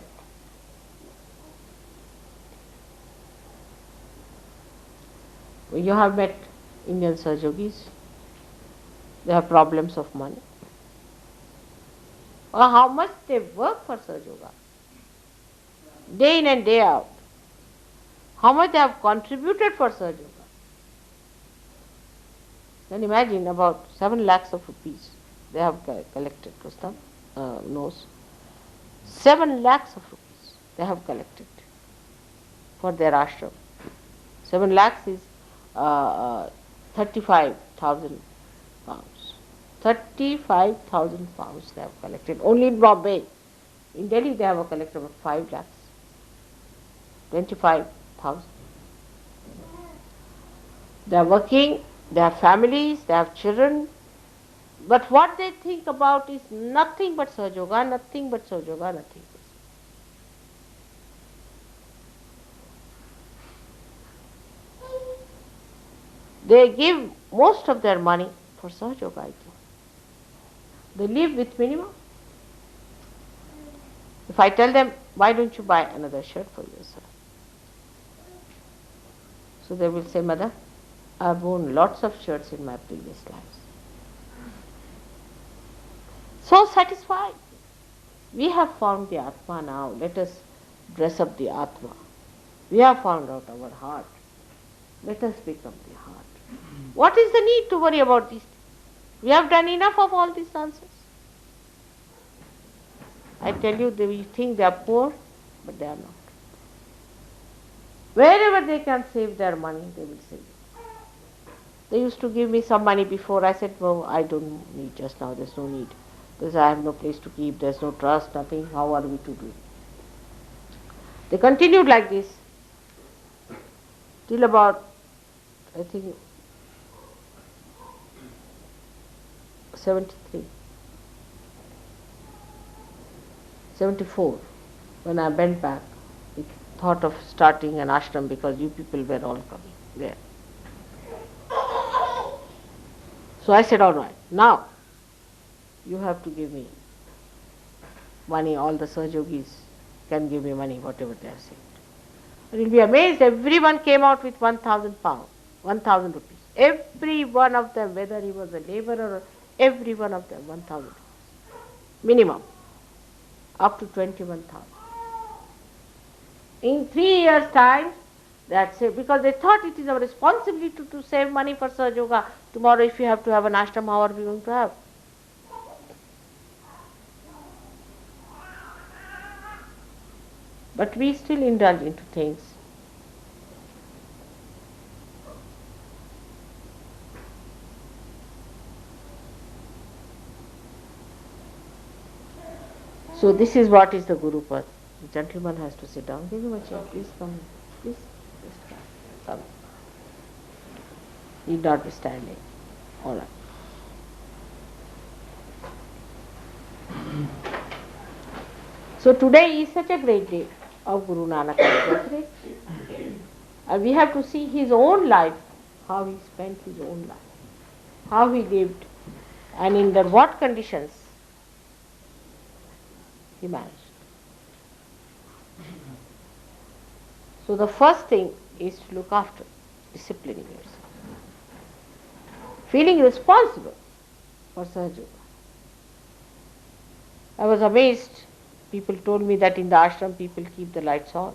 You have met Indian Sahajogis. They have problems of money. Or how much they work for Sahaja, day in and day out. How much they have contributed for Sahaja. Then imagine about 7 lakhs of rupees they have collected. Rustam knows. 7 lakhs of rupees they have collected for their ashram. 7 lakhs is 35,000 pounds. 35,000 pounds they have collected only in Bombay. In Delhi they have collected about 5 lakhs. 25,000. They are working, they have families, they have children. But what they think about is nothing but Sahaja, nothing but Sahaja, nothing. They give most of their money for Sahaja, I think. They live with minimum. If I tell them, why don't you buy another shirt for yourself? So they will say, Mother, I have worn lots of shirts in my previous lives. So satisfied. We have found the Atma now. Let us dress up the Atma. We have found out our heart. Let us become the heart. What is the need to worry about these? We have done enough of all these nonsense. I tell you, we think they are poor, but they are not. Wherever they can save their money, they will save it. They used to give me some money before. I said, no, I don't need just now. There's no need. Because I have no place to keep. There's no trust, nothing. How are we to do it? They continued like this till about, I think, 73, 74, when I went back, we thought of starting an ashram because you people were all coming there. So I said, all right, now you have to give me money. All the Sahajogis can give me money, whatever they are saying. And you'll be amazed, everyone came out with 1,000 pounds, 1,000 rupees. Every one of them, whether he was a laborer or every one of them, 1,000 rupees. Minimum. up to 21,000. In 3 years' time, that's it, because they thought it is our responsibility to save money for Sahaja Yoga. Tomorrow, if you have to have an ashram, how are we going to have? But we still indulge into things. So this is what is the Guru Pad. The gentleman has to sit down. Give him a chair. Please come. Please come. Need not be standing. All right. So today is such a great day of Guru Nanak's birthday. And we have to see his own life, how he spent his own life, how he lived, and under what conditions he managed. So the first thing is to look after, disciplining yourself. Feeling responsible for Sahaja Yoga. I was amazed. People told me that in the ashram people keep the lights on.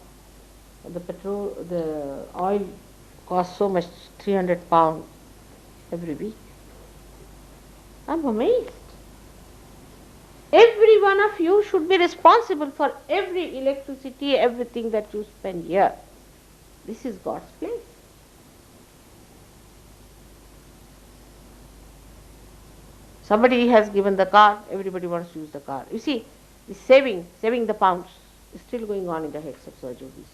The oil costs so much, 300 pounds every week. I'm amazed. Every one of you should be responsible for every electricity, everything that you spend here. This is God's place. Somebody has given the car, everybody wants to use the car. You see, this saving the pounds is still going on in the heads of Sahaja Yogis.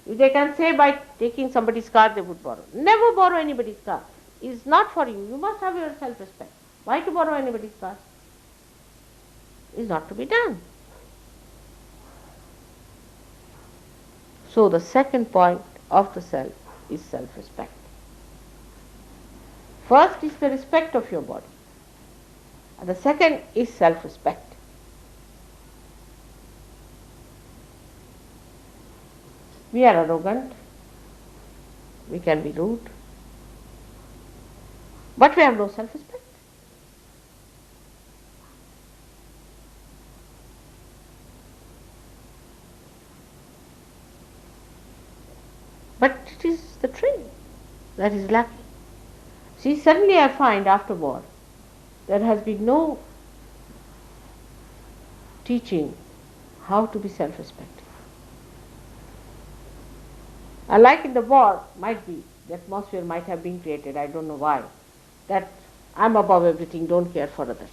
If they can say by taking somebody's car, they would borrow. Never borrow anybody's car. It's not for you. You must have your self-respect. Why to borrow anybody's car? It's not to be done. So the second point of the self is self-respect. First is the respect of your body. And the second is self-respect. We are arrogant. We can be rude. But we have no self-respect. But it is the tree that is lacking. See, suddenly I find after war, there has been no teaching how to be self-respecting. And like in the war, might be, the atmosphere might have been created, I don't know why, that I'm above everything, don't care for others.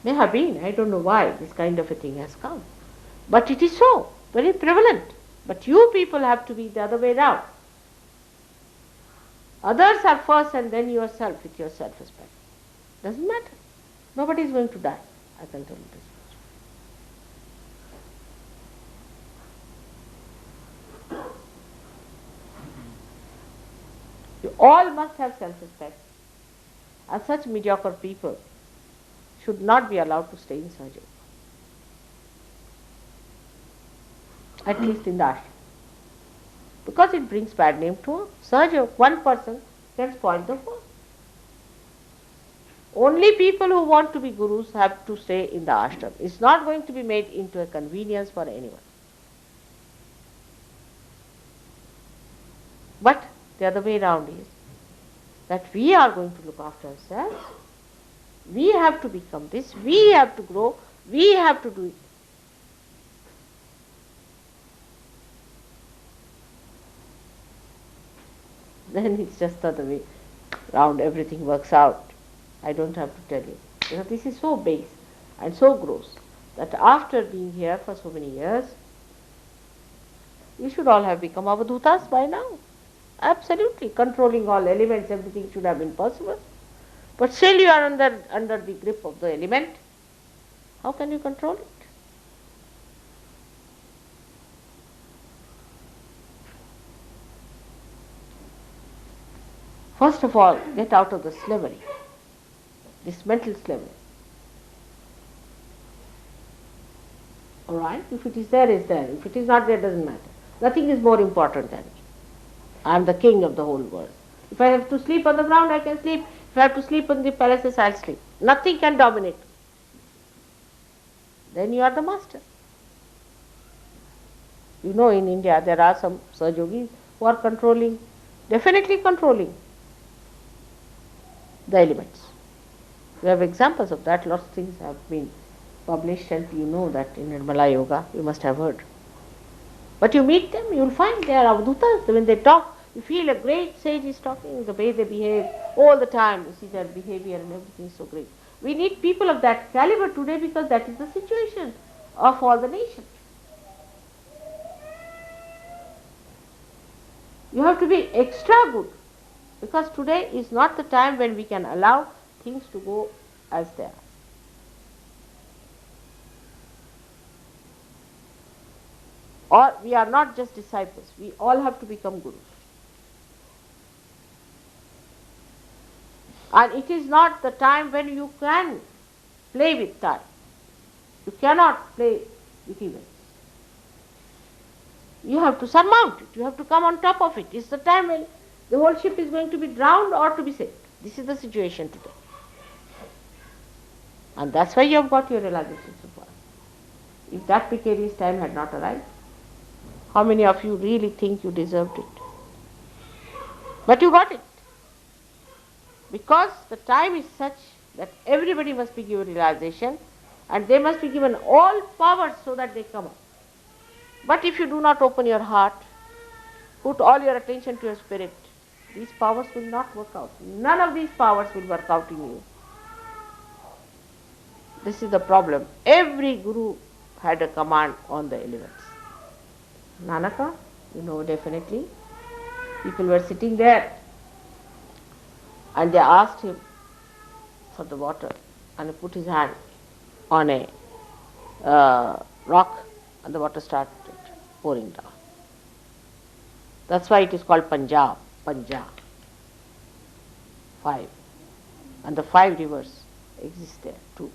May have been, I don't know why this kind of a thing has come. But it is so, very prevalent. But you people have to be the other way round. Others are first and then yourself with your self-respect. Doesn't matter. Nobody is going to die. I can tell you this. You all must have self-respect. And such mediocre people should not be allowed to stay in Sahaja Yoga. At least in the ashram. Because it brings bad name to Sahaja Yoga. One person can spoil the whole. Only people who want to be gurus have to stay in the ashram. It's not going to be made into a convenience for anyone. But the other way around is that we are going to look after ourselves. We have to become this. We have to grow. We have to do it. Then it's just the other way round. Everything works out. I don't have to tell you. Because this is so base and so gross that after being here for so many years, you should all have become avadhutas by now. Absolutely. Controlling all elements, everything should have been possible. But still you are under the grip of the element. How can you control it? First of all, get out of the slavery, this mental slavery. Alright? If it is there, it's there. If it is not there, it doesn't matter. Nothing is more important than me. I am the king of the whole world. If I have to sleep on the ground, I can sleep. If I have to sleep in the palaces, I'll sleep. nothing can dominate. Then you are the master. You know, in India there are some Sahajogis who are definitely controlling the elements. We have examples of that. Lots of things have been published, and you know that in Nirmala Yoga, you must have heard. But you meet them, you will find they are avadhutas. When they talk, you feel a great sage is talking, the way they behave all the time. You see their behavior and everything is so great. We need people of that caliber today because that is the situation of all the nations. You have to be extra good because today is not the time when we can allow things to go as they are. Or we are not just disciples, we all have to become gurus. And it is not the time when you can play with time. You cannot play with events. You have to surmount it, you have to come on top of it. It's the time when the whole ship is going to be drowned or to be saved. This is the situation today. And that's why you have got your realization so far. If that precarious time had not arrived, how many of you really think you deserved it? But you got it. Because the time is such that everybody must be given realization and they must be given all powers so that they come up. But if you do not open your heart, put all your attention to your spirit, these powers will not work out. None of these powers will work out in you. This is the problem. Every guru had a command on the elements. Nanaka, you know definitely. People were sitting there and they asked him for the water and he put his hand on a rock and the water started pouring down. That's why it is called Punjab. 5. And the 5 rivers exist there too.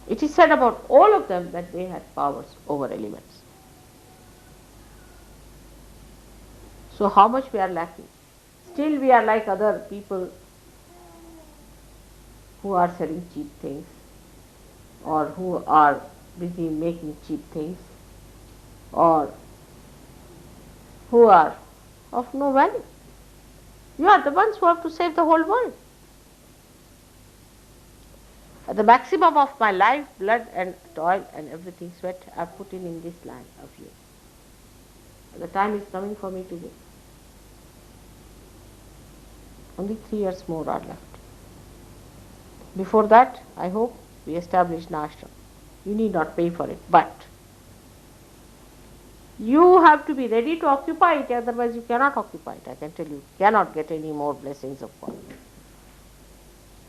It is said about all of them that they had powers over elements. So how much we are lacking? Still we are like other people who are selling cheap things or who are busy making cheap things or who are of no value. You are the ones who have to save the whole world. At the maximum of my life, blood and toil and everything, sweat, I have put in this land of you. The time is coming for me to give. Only 3 years more are left. Before that, I hope we establish an ashram. You need not pay for it, but you have to be ready to occupy it, otherwise you cannot occupy it. I can tell you, cannot get any more blessings of God.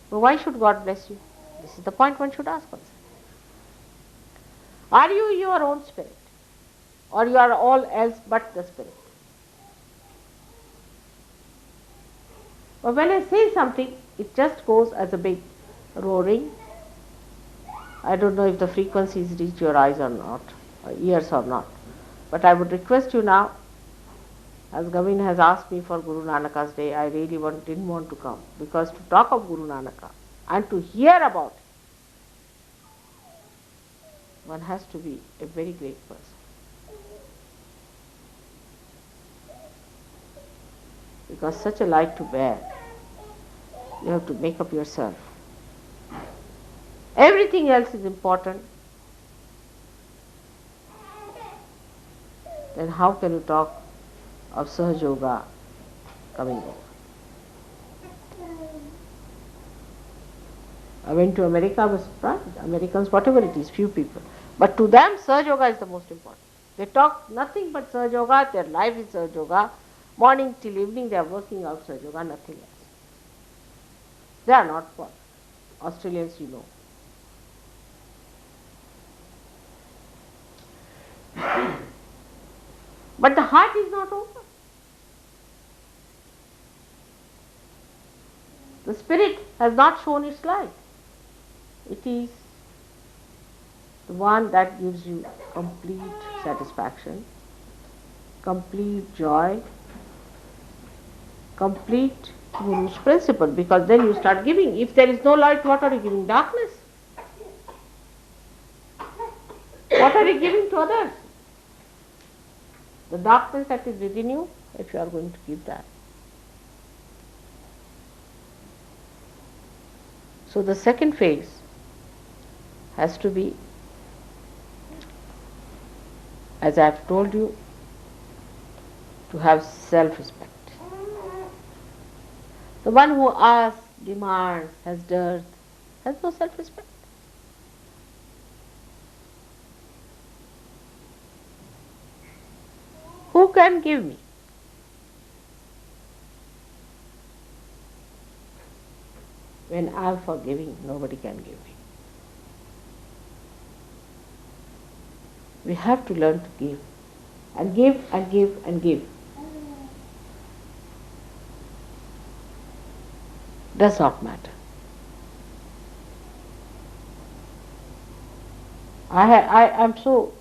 So why should God bless you? This is the point one should ask oneself. Are you your own spirit? Or you are all else but the spirit? But when I say something, it just goes as a big roaring. I don't know if the frequencies reach your eyes or not, or ears or not. But I would request you now, as Gavin has asked me for Guru Nanak's day, I really didn't want to come. Because to talk of Guru Nanaka and to hear about it, one has to be a very great person. Because such a light to bear, you have to make up yourself. Everything else is important. Then how can you talk of Sahaja Yoga coming over? I went to America, I was surprised. Americans, whatever it is, few people. But to them, Sahaja Yoga is the most important. They talk nothing but Sahaja Yoga, their life is Sahaja Yoga. Morning till evening they are working out Sahaja Yoga, nothing else. They are not poor. Australians, you know. But the heart is not open. The spirit has not shown its light. It is the one that gives you complete satisfaction, complete joy, complete Guru's principle, because then you start giving. If there is no light, what are you giving? Darkness. What are you giving to others? The darkness that is within you, if you are going to give that. So the second phase has to be, as I have told you, to have self-respect. The one who asks, demands, has dearth, has no self-respect. Who can give me? When I am forgiving, nobody can give me. We have to learn to give. And give and give and give. Does not matter. I am so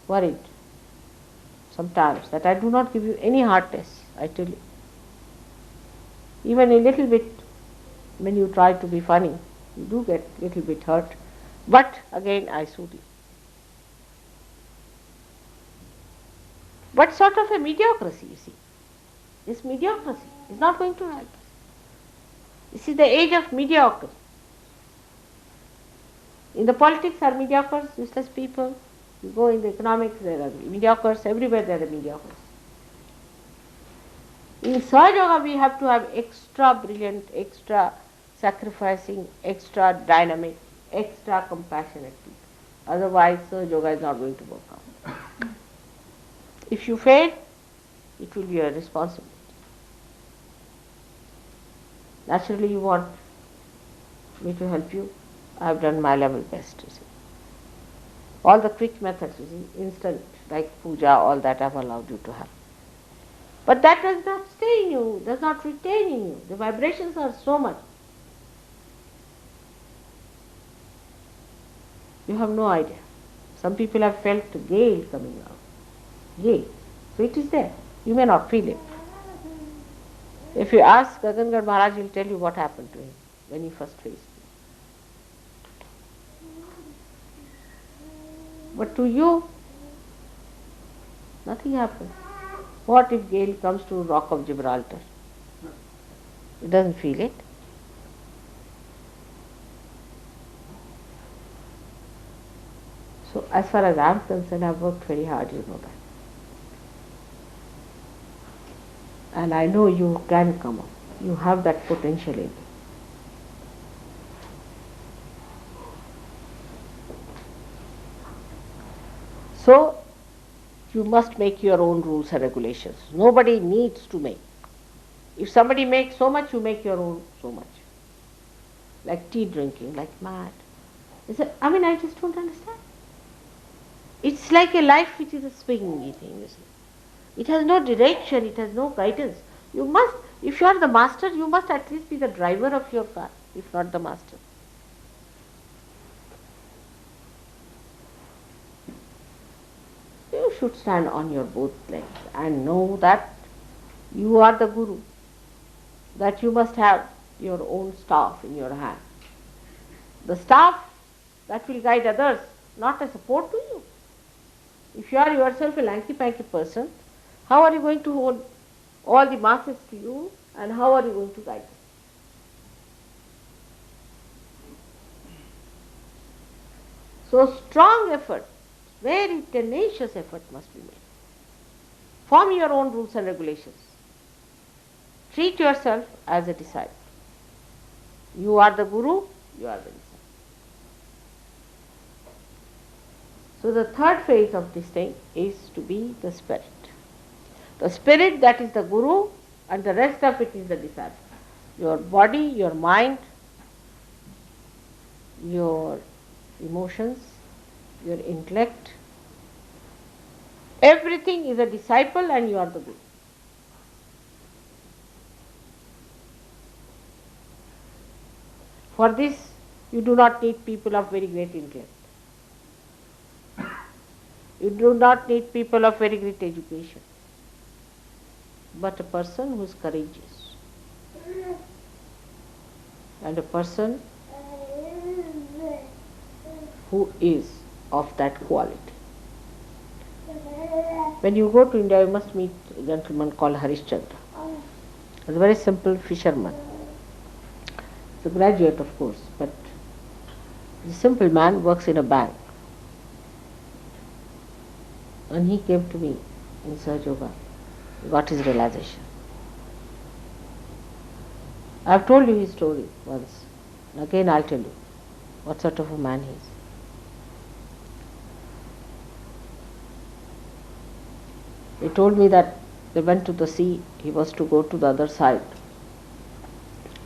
worried sometimes that I do not give you any hardness, I tell you. Even a little bit, when you try to be funny, you do get a little bit hurt. But again, I soothe you. What sort of a mediocrity, you see? This mediocrity is not going to help us. This is the age of mediocrity. In the politics are mediocres, useless people. You go in the economics, there are mediocres. Everywhere there are mediocres. In Sahaja Yoga, we have to have extra brilliant, extra sacrificing, extra dynamic, extra compassionate people. Otherwise, Sahaja Yoga is not going to work out. If you fail, it will be your responsibility. Naturally, you want me to help you. I have done my level best, you see. All the quick methods, you see, instant, like puja, all that I have allowed you to have. But that does not stay in you, does not retain in you. The vibrations are so much. You have no idea. Some people have felt the gale coming out. Gale. So it is there. You may not feel it. If you ask Gagangarh Maharaj, he will tell you what happened to him when he first faced me. But to you, nothing happened. What if gale comes to Rock of Gibraltar? It doesn't feel it. So as far as I am concerned, I have worked very hard, you know that. And I know you can come up. You have that potential in you. So, you must make your own rules and regulations. Nobody needs to make. If somebody makes so much, you make your own so much. Like tea drinking, like mad. I just don't understand. It's like a life which is a swingy thing, you see. It has no direction, it has no guidance. You must, if you are the master, you must at least be the driver of your car, if not the master. You should stand on your both legs and know that you are the Guru, that you must have your own staff in your hand. The staff that will guide others, not a support to you. If you are yourself a lanky-panky person, how are you going to hold all the masses to you, and how are you going to guide them? So strong effort, very tenacious effort must be made. Form your own rules and regulations. Treat yourself as a disciple. You are the Guru, you are the disciple. So the third phase of this thing is to be the spirit. The spirit, that is the Guru, and the rest of it is the disciple. Your body, your mind, your emotions, your intellect, everything is a disciple and you are the Guru. For this, you do not need people of very great intellect. You do not need people of very great education. but a person who is courageous and a person who is of that quality. When you go to India, you must meet a gentleman called Harishchandra. He's a very simple fisherman. He's a graduate, of course, but he's a simple man, works in a bank. And he came to me in Sahaja Yoga, got his realization. I've told you his story once, and again I'll tell you what sort of a man he is. He told me that they went to the sea, he was to go to the other side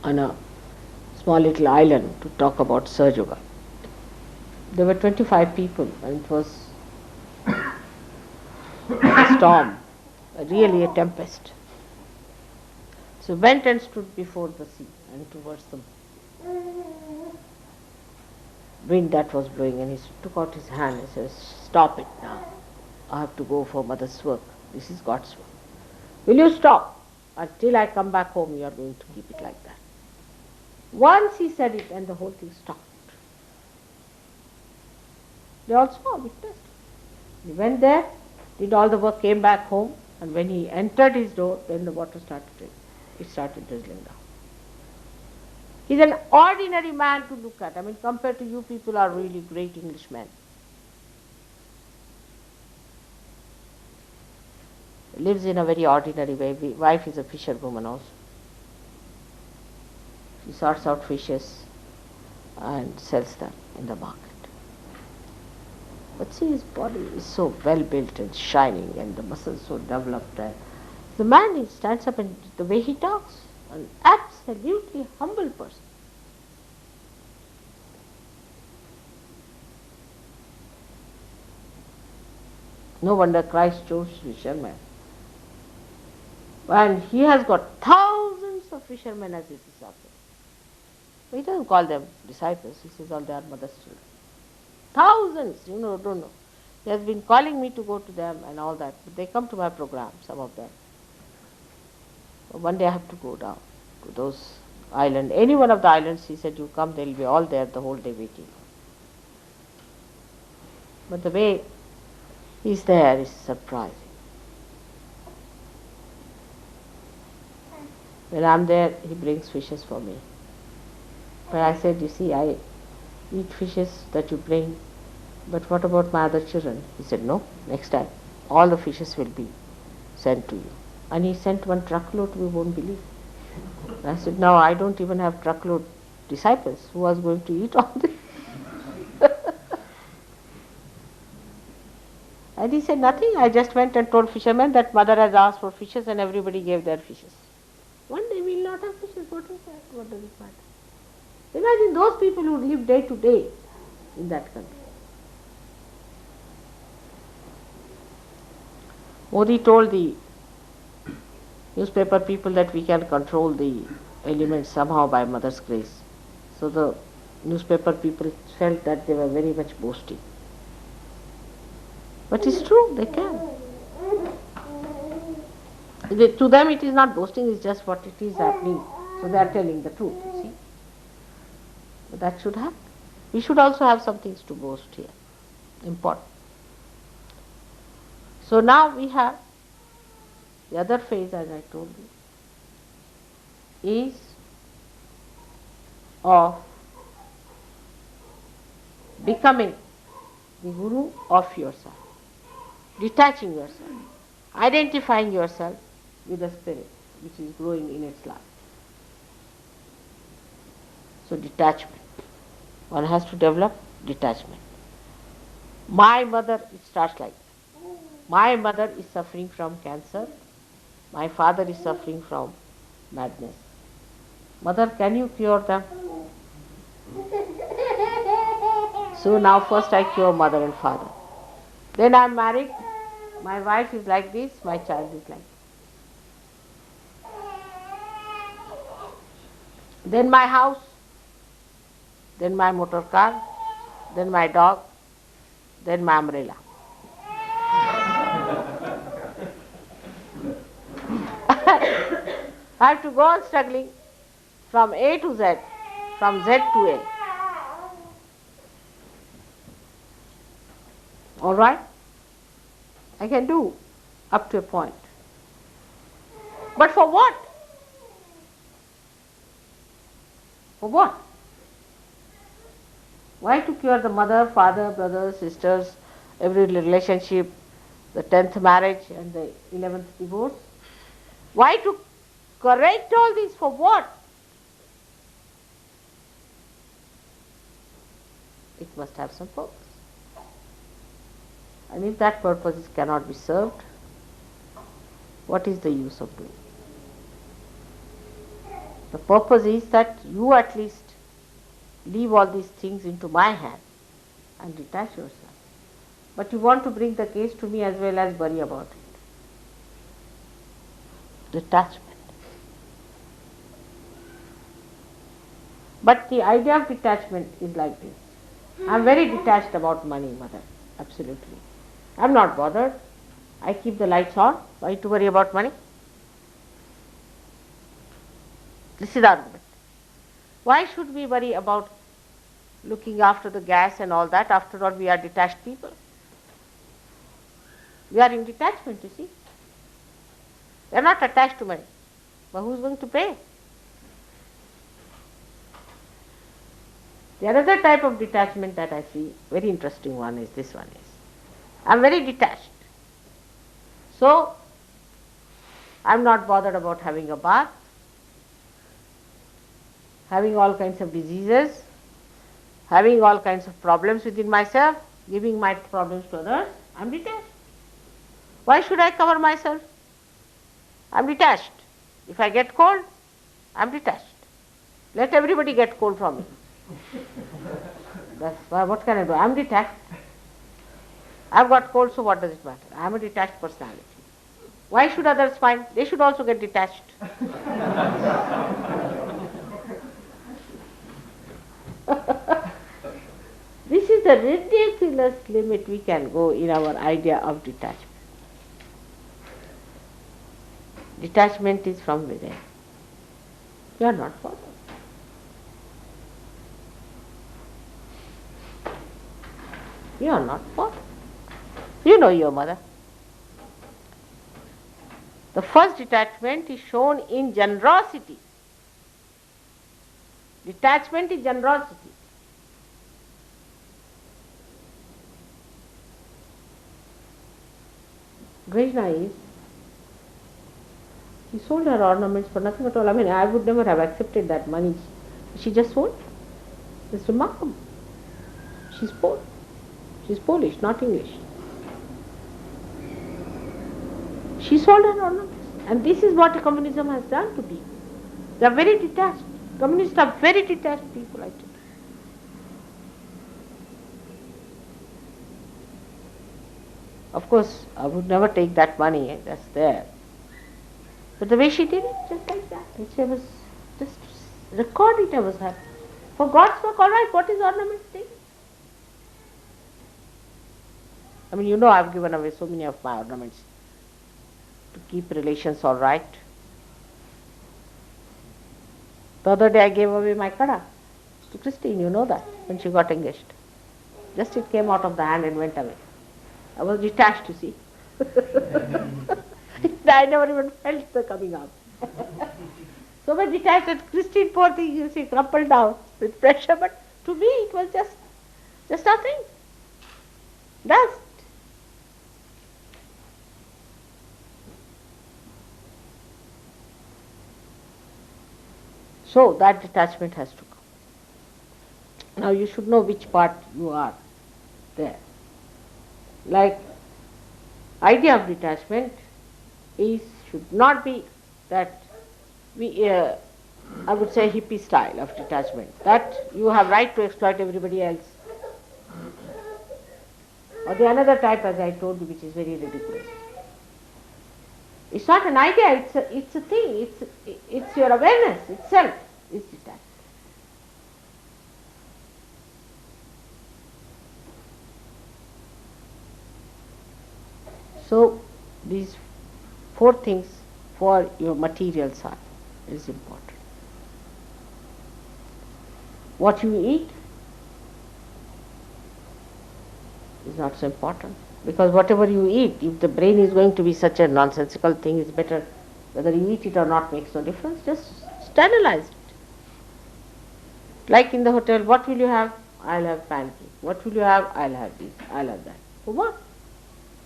on a small little island to talk about Sahaja Yoga. There were 25 people and it was a storm, really a tempest. So went and stood before the sea and towards the wind that was blowing, and he took out his hand and said, "Stop it now. I have to go for mother's work. This is God's work. Will you stop? Until I come back home, you are going to keep it like that." Once he said it and the whole thing stopped. They all saw, witnessed. He went there, did all the work, came back home, and when he entered his door, then the water started raining. It started drizzling down. He's an ordinary man to look at. I mean, compared to you people are really great Englishmen. He lives in a very ordinary way. Wife is a fisherwoman also. She sorts out fishes and sells them in the market. But see, his body is so well built and shining, and the muscles so developed. And the man, he stands up and the way he talks, an absolutely humble person. No wonder Christ chose fishermen. And he has got thousands of fishermen as his disciples. But he doesn't call them disciples, he says all they are mother's children. Thousands, don't know. He has been calling me to go to them and all that, but they come to my program, some of them. But one day I have to go down to those islands. Any one of the islands, he said, you come, they'll be all there the whole day waiting. But the way he's there is surprising. When I'm there, he brings fishes for me. But I said, you see, I eat fishes that you bring, but what about my other children? He said, no, next time all the fishes will be sent to you. And he sent one truckload, we won't believe. I said, no, I don't even have truckload disciples. Who was going to eat all this? And he said, nothing, I just went and told fishermen that mother has asked for fishes and everybody gave their fishes. One day we will not have fishes, what is that? What does it matter? Imagine those people who live day to day in that country. Modi told the newspaper people that we can control the elements somehow by mother's grace. So the newspaper people felt that they were very much boasting. But it's true, they can. To them it is not boasting, it's just what it is happening. So they are telling the truth, you see. But that should happen. We should also have some things to boast here. Important. So now we have the other phase, as I told you, is of becoming the guru of yourself, detaching yourself, identifying yourself with the spirit which is growing in its life. So detachment. One has to develop detachment. My mother, it starts like that. My mother is suffering from cancer. My father is suffering from madness. Mother, can you cure them? So now first I cure mother and father. Then I am married. My wife is like this, my child is like this. Then my house, then my motor car, then my dog, then my umbrella. I have to go on struggling from A to Z, from Z to A. All right? I can do up to a point. But for what? For what? Why to cure the mother, father, brothers, sisters, every relationship, the 10th marriage and the 11th divorce? Why to correct all this? For what? It must have some purpose. And if that purpose cannot be served, what is the use of doing? The purpose is that you at least leave all these things into my hand and detach yourself. But you want to bring the case to me as well as worry about it. Detachment. But the idea of detachment is like this. I am very detached about money, mother. Absolutely. I am not bothered. I keep the lights on. Why to worry about money? This is the argument. Why should we worry about looking after the gas and all that? After all, we are detached people. We are in detachment, you see. We are not attached to money. But who is going to pay? The another type of detachment that I see, very interesting one is this one is, I am very detached. So, I am not bothered about having a bath, having all kinds of diseases, having all kinds of problems within myself, giving my problems to others. I am detached. Why should I cover myself? I am detached. If I get cold, I am detached. Let everybody get cold from me. That's why, what can I do? I am detached. I have got cold, so what does it matter? I am a detached personality. Why should others find? They should also get detached. This is the ridiculous limit we can go in our idea of detachment. Detachment is from within. You are not bothered. You are not bothered. You know your mother. The first detachment is shown in generosity. Detachment is generosity. Krishna is, she sold her ornaments for nothing at all. I mean, I would never have accepted that money. She just sold. It's remarkable. She's poor. She's Polish, not English. She sold her ornaments. And this is what communism has done to people. They are very detached. Communists are very detached people, I tell you. Of course, I would never take that money, that's there. But the way she did it, just like that. She was just record it, I was happy. For God's sake, all right, what is ornament thing? I mean, you know, I've given away so many of my ornaments to keep relations all right. The other day I gave away my kada to Christine, you know that, when she got engaged. Just it came out of the hand and went away. I was detached, you see. I never even felt the coming out. So much detached that Christine, poor thing, you see, crumpled down with pressure, but to me it was just nothing. Dust. So that detachment has to come. Now you should know which part you are there. Like, idea of detachment should not be that I would say hippie style of detachment, that you have right to exploit everybody else. Or the another type, as I told you, which is very ridiculous. It's not an idea, it's a thing, it's your awareness itself is detached. So, these 4 things for your material side. is important. What you eat is not so important, because whatever you eat, if the brain is going to be such a nonsensical thing, it's better whether you eat it or not makes no difference, just sterilize it. Like in the hotel, what will you have? I'll have pancake. What will you have? I'll have this, I'll have that. For what?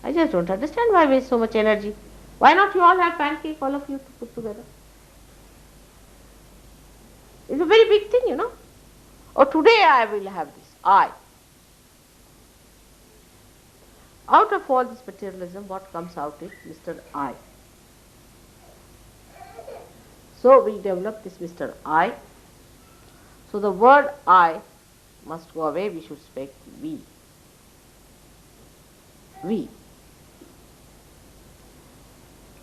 I just don't understand why waste so much energy. Why not you all have pancake, all of you to put together? It's a very big thing, Or today I will have this, I. Out of all this materialism, what comes out is Mr. I. So we develop this Mr. I. So the word I must go away, we should speak we. We.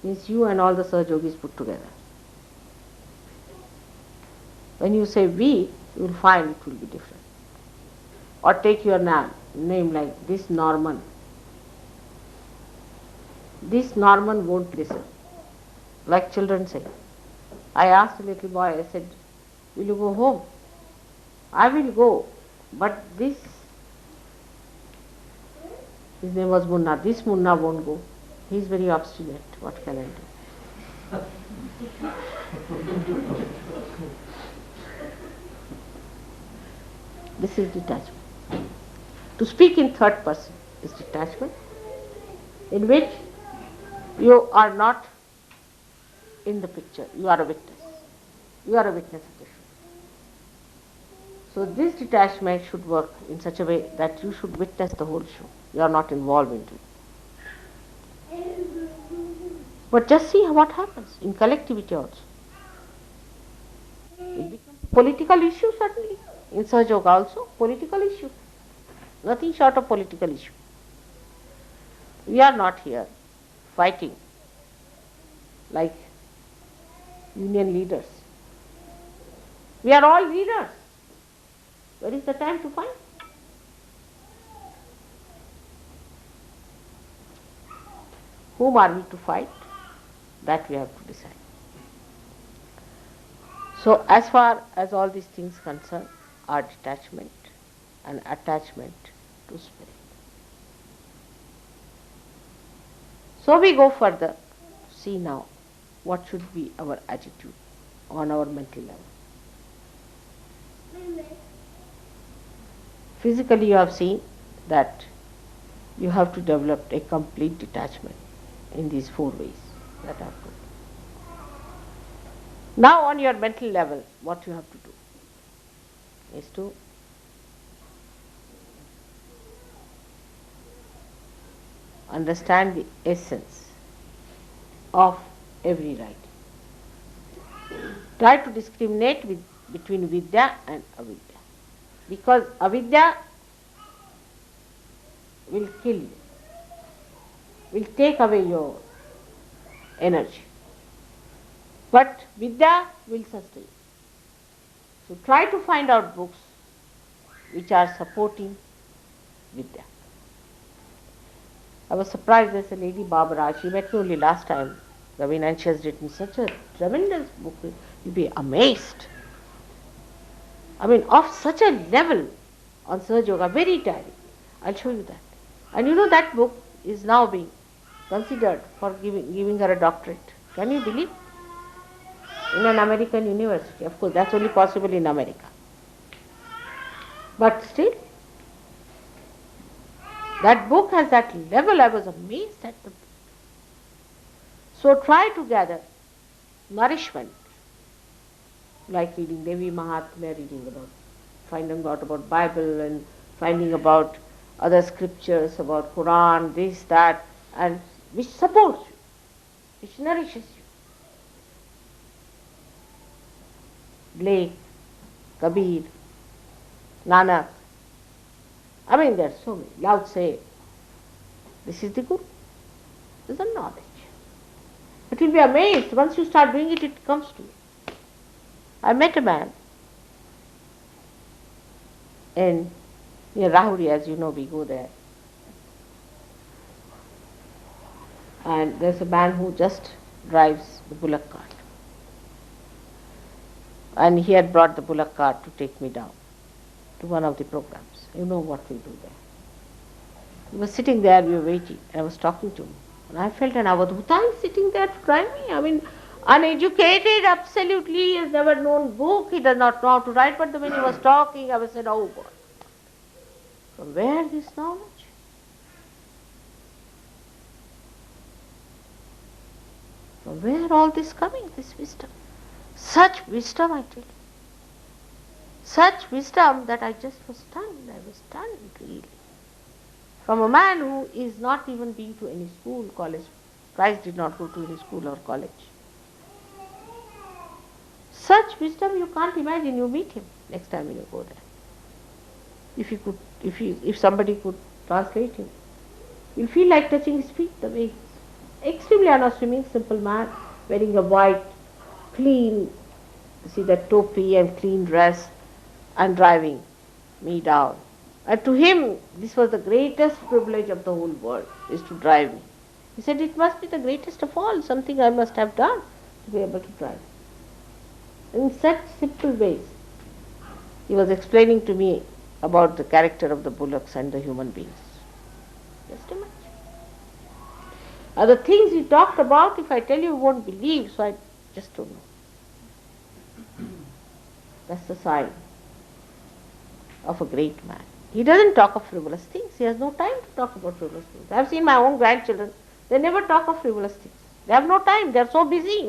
Means you and all the Sahaja Yogis put together. When you say we, you will find it will be different. Or take your name like this Norman. This Norman won't listen. Like children say. I asked a little boy, I said, will you go home? I will go, but his name was Munna, this Munna won't go. He is very obstinate. What can I do? This is detachment. To speak in third person is detachment, in which you are not in the picture, you are a witness. You are a witness of the show. So this detachment should work in such a way that you should witness the whole show. You are not involved into it. But just see what happens in collectivity also. It becomes a political issue certainly. In Sahaja Yoga also, political issue. Nothing short of political issue. We are not here fighting like union leaders. We are all leaders. Where is the time to fight? Whom are we to fight? That we have to decide. So as far as all these things concern are detachment and attachment to spirit. So we go further to see now what should be our attitude on our mental level. Physically you have seen that you have to develop a complete detachment in these 4 ways that I have put. Now on your mental level, what you have to do is to understand the essence of every writing. Try to discriminate between vidya and avidya. Because avidya will kill you, will take away your energy. But vidya will sustain. So try to find out books which are supporting vidya. I was surprised, there's a lady, Barbara, she met me only last time, Ravina, and she has written such a tremendous book, you'll be amazed. I mean, of such a level on Sahaja Yoga, very tiring. I'll show you that. And you know that book is now being considered for giving her a doctorate. Can you believe? In an American university. Of course, that's only possible in America. But still, that book has that level. I was amazed at the book. So try to gather nourishment, like reading Devi Mahatmya, reading about, finding out about Bible and finding about other scriptures, about Quran, this, that, and which supports you, which nourishes you. Blake, Kabir, Nanak. I mean, there are so many. Lao Tse. This is the Guru. This is the knowledge. But you'll be amazed. Once you start doing it, it comes to you. I met a man in near Rahuri, as you know, we go there. And there's a man who just drives the bullock cart. And he had brought the bullock cart to take me down to one of the programs. You know what we do there. He was sitting there, we were waiting, and I was talking to him. And I felt an avadhuta is sitting there to drive me. I mean, uneducated, absolutely, he has never known book, he does not know how to write, but when he was talking, I was said, oh God, from where this knowledge? From where all this coming, this wisdom? Such wisdom, I tell you. Such wisdom that I just was stunned. I was stunned, really. From a man who is not even been to any school, college. Christ did not go to any school or college. Such wisdom you can't imagine. You meet him next time when you go there. If somebody could translate him, you'll feel like touching his feet. The way he's extremely unassuming, simple man, wearing a white, clean, see that topi and clean dress, and driving me down. And to him, this was the greatest privilege of the whole world, is to drive me. He said, it must be the greatest of all, something I must have done to be able to drive. In such simple ways, he was explaining to me about the character of the bullocks and the human beings. Just imagine. The things he talked about, if I tell you, you won't believe, so I just don't know. That's the sign of a great man. He doesn't talk of frivolous things. He has no time to talk about frivolous things. I have seen my own grandchildren, they never talk of frivolous things. They have no time. They are so busy,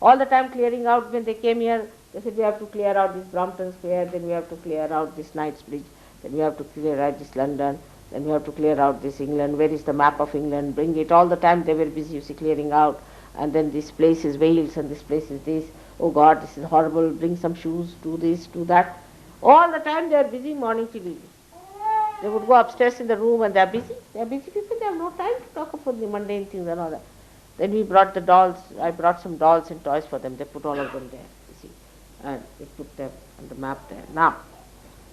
All the time clearing out. When they came here, they said, we have to clear out this Brompton Square, then we have to clear out this Knightsbridge, then we have to clear out this London, then we have to clear out this England. Where is the map of England? Bring it. All the time they were busy, clearing out. And then this place is Wales and this place is this. Oh God, this is horrible. Bring some shoes, do this, do that. All the time they are busy morning till evening. They would go upstairs in the room and they are busy. They are busy people, they have no time to talk about the mundane things and all that. Then we brought the dolls. I brought some dolls and toys for them. They put all of them there, you see. And we put them on the map there. Now,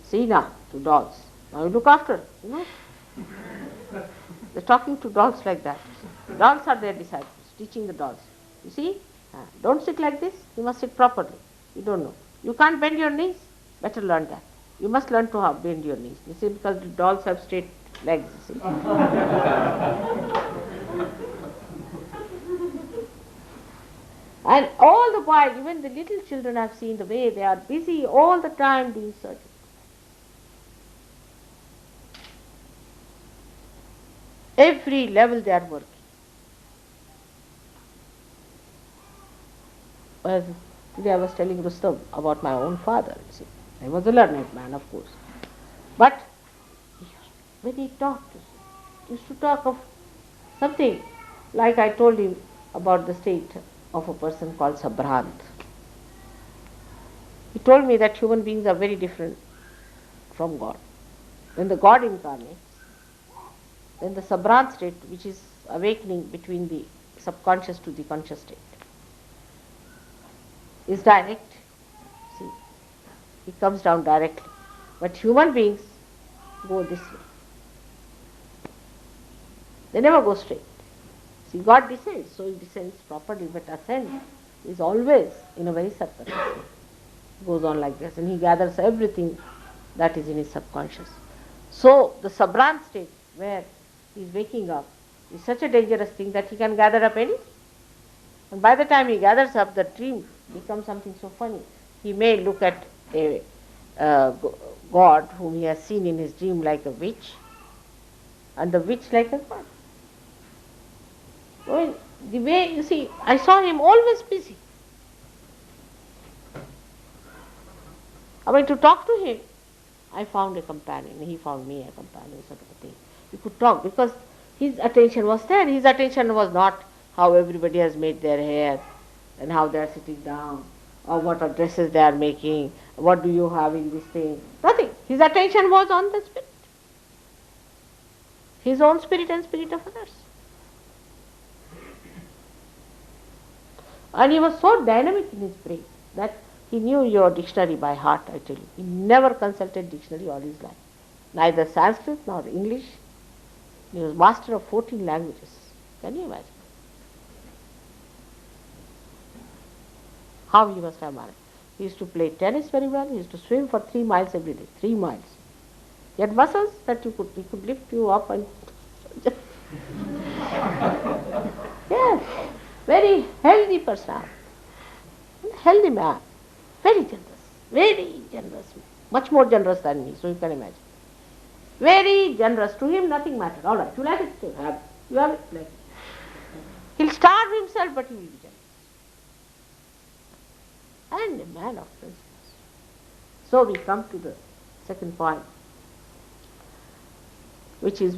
see now, to dolls. Now you look after, They're talking to dolls like that. Dolls are their disciples, teaching the dolls. You see? Don't sit like this. You must sit properly. You don't know. You can't bend your knees. Better learn that. You must learn to bend your knees. You see, because the dolls have straight legs, you see. And all the while, even the little children I've seen the way they are busy all the time doing surgery. Every level they are working. Well, today I was telling Rustam about my own father, you see. He was a learned man, of course. But when he talked, he used to talk of something like I told him about the state of a person called Sabhrant. He told me that human beings are very different from God. When the God incarnates, then the Sabhrant state, which is awakening between the subconscious to the conscious state, is direct. See, it comes down directly. But human beings go this way. They never go straight. See, God descends, so He descends properly, but ascend is always in a very subtle way. Goes on like this, and He gathers everything that is in His subconscious. So, the Sabhrant state, where He is waking up, is such a dangerous thing that He can gather up anything. And by the time He gathers up, the dream becomes something so funny. He may look at a God whom he has seen in his dream like a witch, and the witch like a God. Well, the way, you see, I saw him always busy. I mean, to talk to him, I found a companion, he found me a companion, sort of a thing. We could talk because his attention was there. His attention was not how everybody has made their hair and how they are sitting down, or what are dresses they are making, what do you have in this thing. Nothing. His attention was on the spirit. His own spirit and spirit of others. And he was so dynamic in his brain that he knew your dictionary by heart, I tell you. He never consulted dictionary all his life. Neither Sanskrit nor English. He was master of 14 languages. Can you imagine? How he must have managed. He used to play tennis very well. He used to swim for 3 miles every day. 3 miles. He had muscles that he could lift you up and yes, very healthy person, healthy man, very generous, much more generous than me. So you can imagine. Very generous. To him, nothing mattered. All right, you like it, so have it. You have it, like it. He'll starve himself, but he will be generous. And a man of principles. So we come to the second point, which is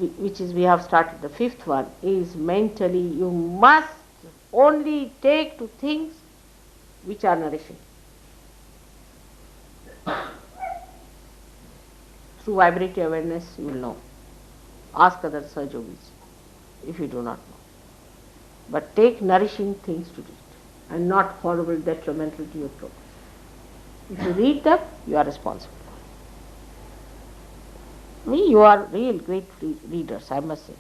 we have started. The fifth one is mentally you must only take to things which are nourishing. Through vibratory awareness you will know. Ask other Sahajogis if you do not know. But take nourishing things to read and not horrible, detrimental to your progress. If you read them, you are responsible. You are real great readers, I must say.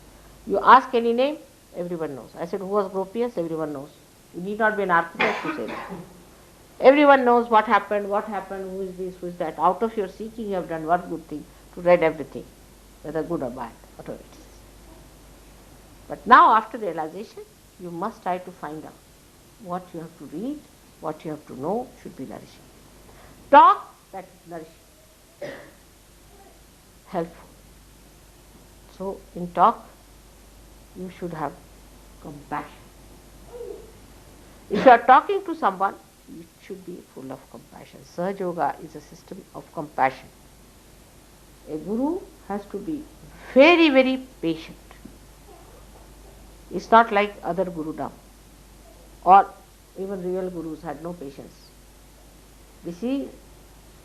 You ask any name, everyone knows. I said, who was Gropius? Everyone knows. You need not be an architect to say that. Everyone knows what happened, who is this, who is that. Out of your seeking, you have done one good thing, to read everything, whether good or bad, whatever it is. But now, after realization, you must try to find out what you have to read, what you have to know should be nourishing. Talk, that is nourishing, helpful. So, in talk, you should have compassion. If you are talking to someone, it should be full of compassion. Sahaja Yoga is a system of compassion. A guru has to be very, very patient. It's not like other gurudom, or even real gurus had no patience. This is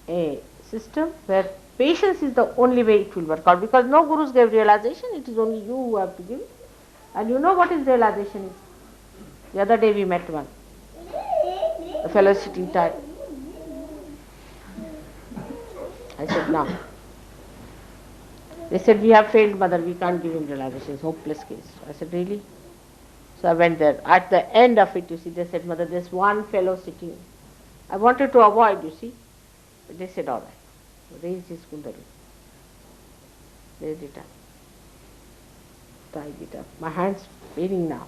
a system where patience is the only way it will work out, because no gurus gave realization, it is only you who have to give it. And you know what is realization is? The other day we met one, a fellow sitting tight. I said, no. They said, we have failed, mother, we can't give him realization, it's a hopeless case. I said, really? So I went there. At the end of it, you see, they said, mother, there's one fellow sitting. I wanted to avoid, you see. But they said, all right. So raised his kundalini. Raised it up. Tied it up. My hand's paining now.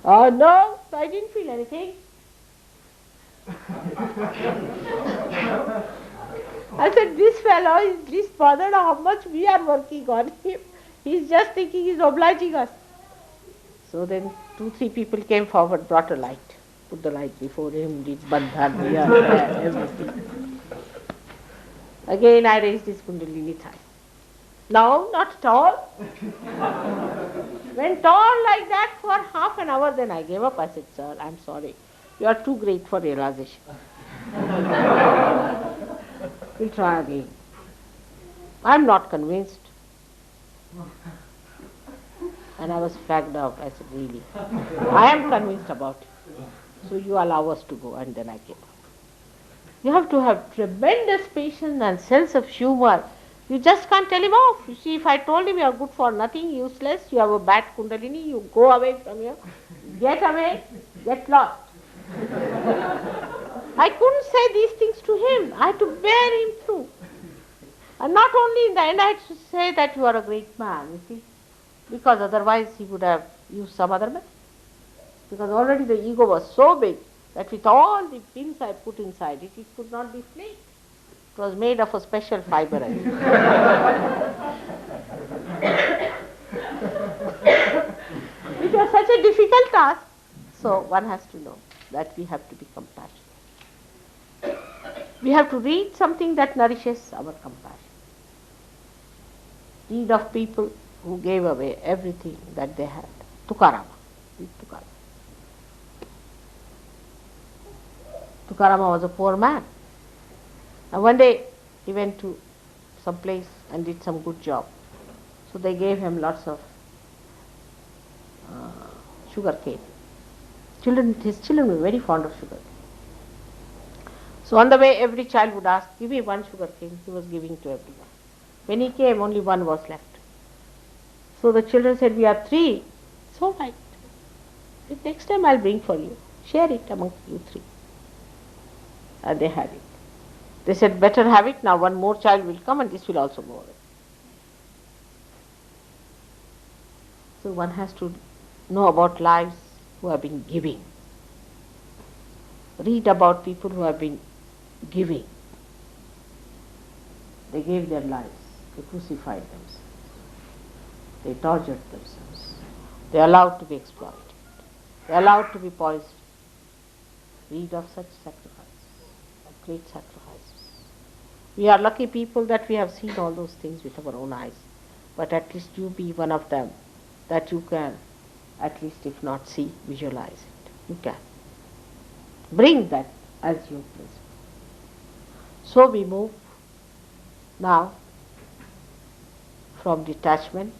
Oh no, I didn't feel anything. I said, this fellow is least bothered how much we are working on him. He's just thinking he's obliging us. So then 2-3 people came forward, brought a light, put the light before him, did bandhan, everything. Again I raised his kundalini thigh. No, not tall. Went tall like that for half an hour, then I gave up. I said, sir, I'm sorry. You are too great for realization. We'll try again. I'm not convinced. And I was fagged out. I said, really? I am convinced about it. So you allow us to go. And then I gave up. You have to have tremendous patience and sense of humor. You just can't tell him off. You see, if I told him you are good for nothing, useless, you have a bad kundalini, you go away from here, get away, get lost. I couldn't say these things to him. I had to bear him through. And not only in the end I had to say that you are a great man, you see, because otherwise he would have used some other method. Because already the ego was so big that with all the pins I put inside it, it could not be flaked. It was made of a special fiber. It was such a difficult task. So one has to know that we have to be compassionate. We have to read something that nourishes our compassion. Read of people who gave away everything that they had. Tukarama. Read Tukarama. Tukarama was a poor man. And one day he went to some place and did some good job. So they gave him lots of sugar cane. His children were very fond of sugar cane. So on the way every child would ask, give me one sugar cane. He was giving to everyone. When he came, only one was left. So the children said, we have 3. It's all right. Next time I'll bring for you. Share it among you 3. And they had it. They said, better have it, now one more child will come and this will also go away. So one has to know about lives who have been giving. Read about people who have been giving. They gave their lives. They crucified themselves. They tortured themselves. They allowed to be exploited. They allowed to be poisoned. Read of such sacrifices, of great sacrifices. We are lucky people that we have seen all those things with our own eyes. But at least you be one of them, that you can, at least if not see, visualize it. You can. Bring that as your principle. So we move now from detachment,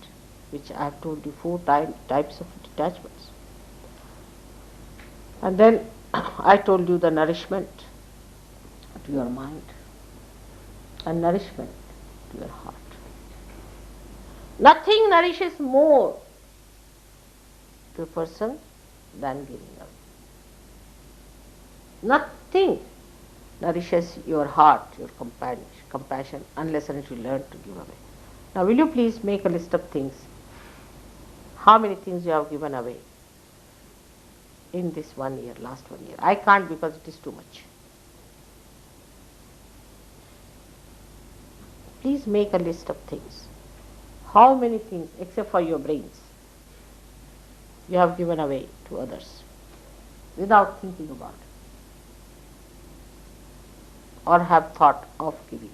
which I have told you 4 types of detachments. And then I told you the nourishment to your mind and nourishment to your heart. Nothing nourishes more to a person than giving up. Nothing nourishes your heart, your compassion, unless and until you learn to give away. Now will you please make a list of things, how many things you have given away in this 1 year, last 1 year. I can't because it is too much. Please make a list of things. How many things, except for your brains, you have given away to others without thinking about it or have thought of giving.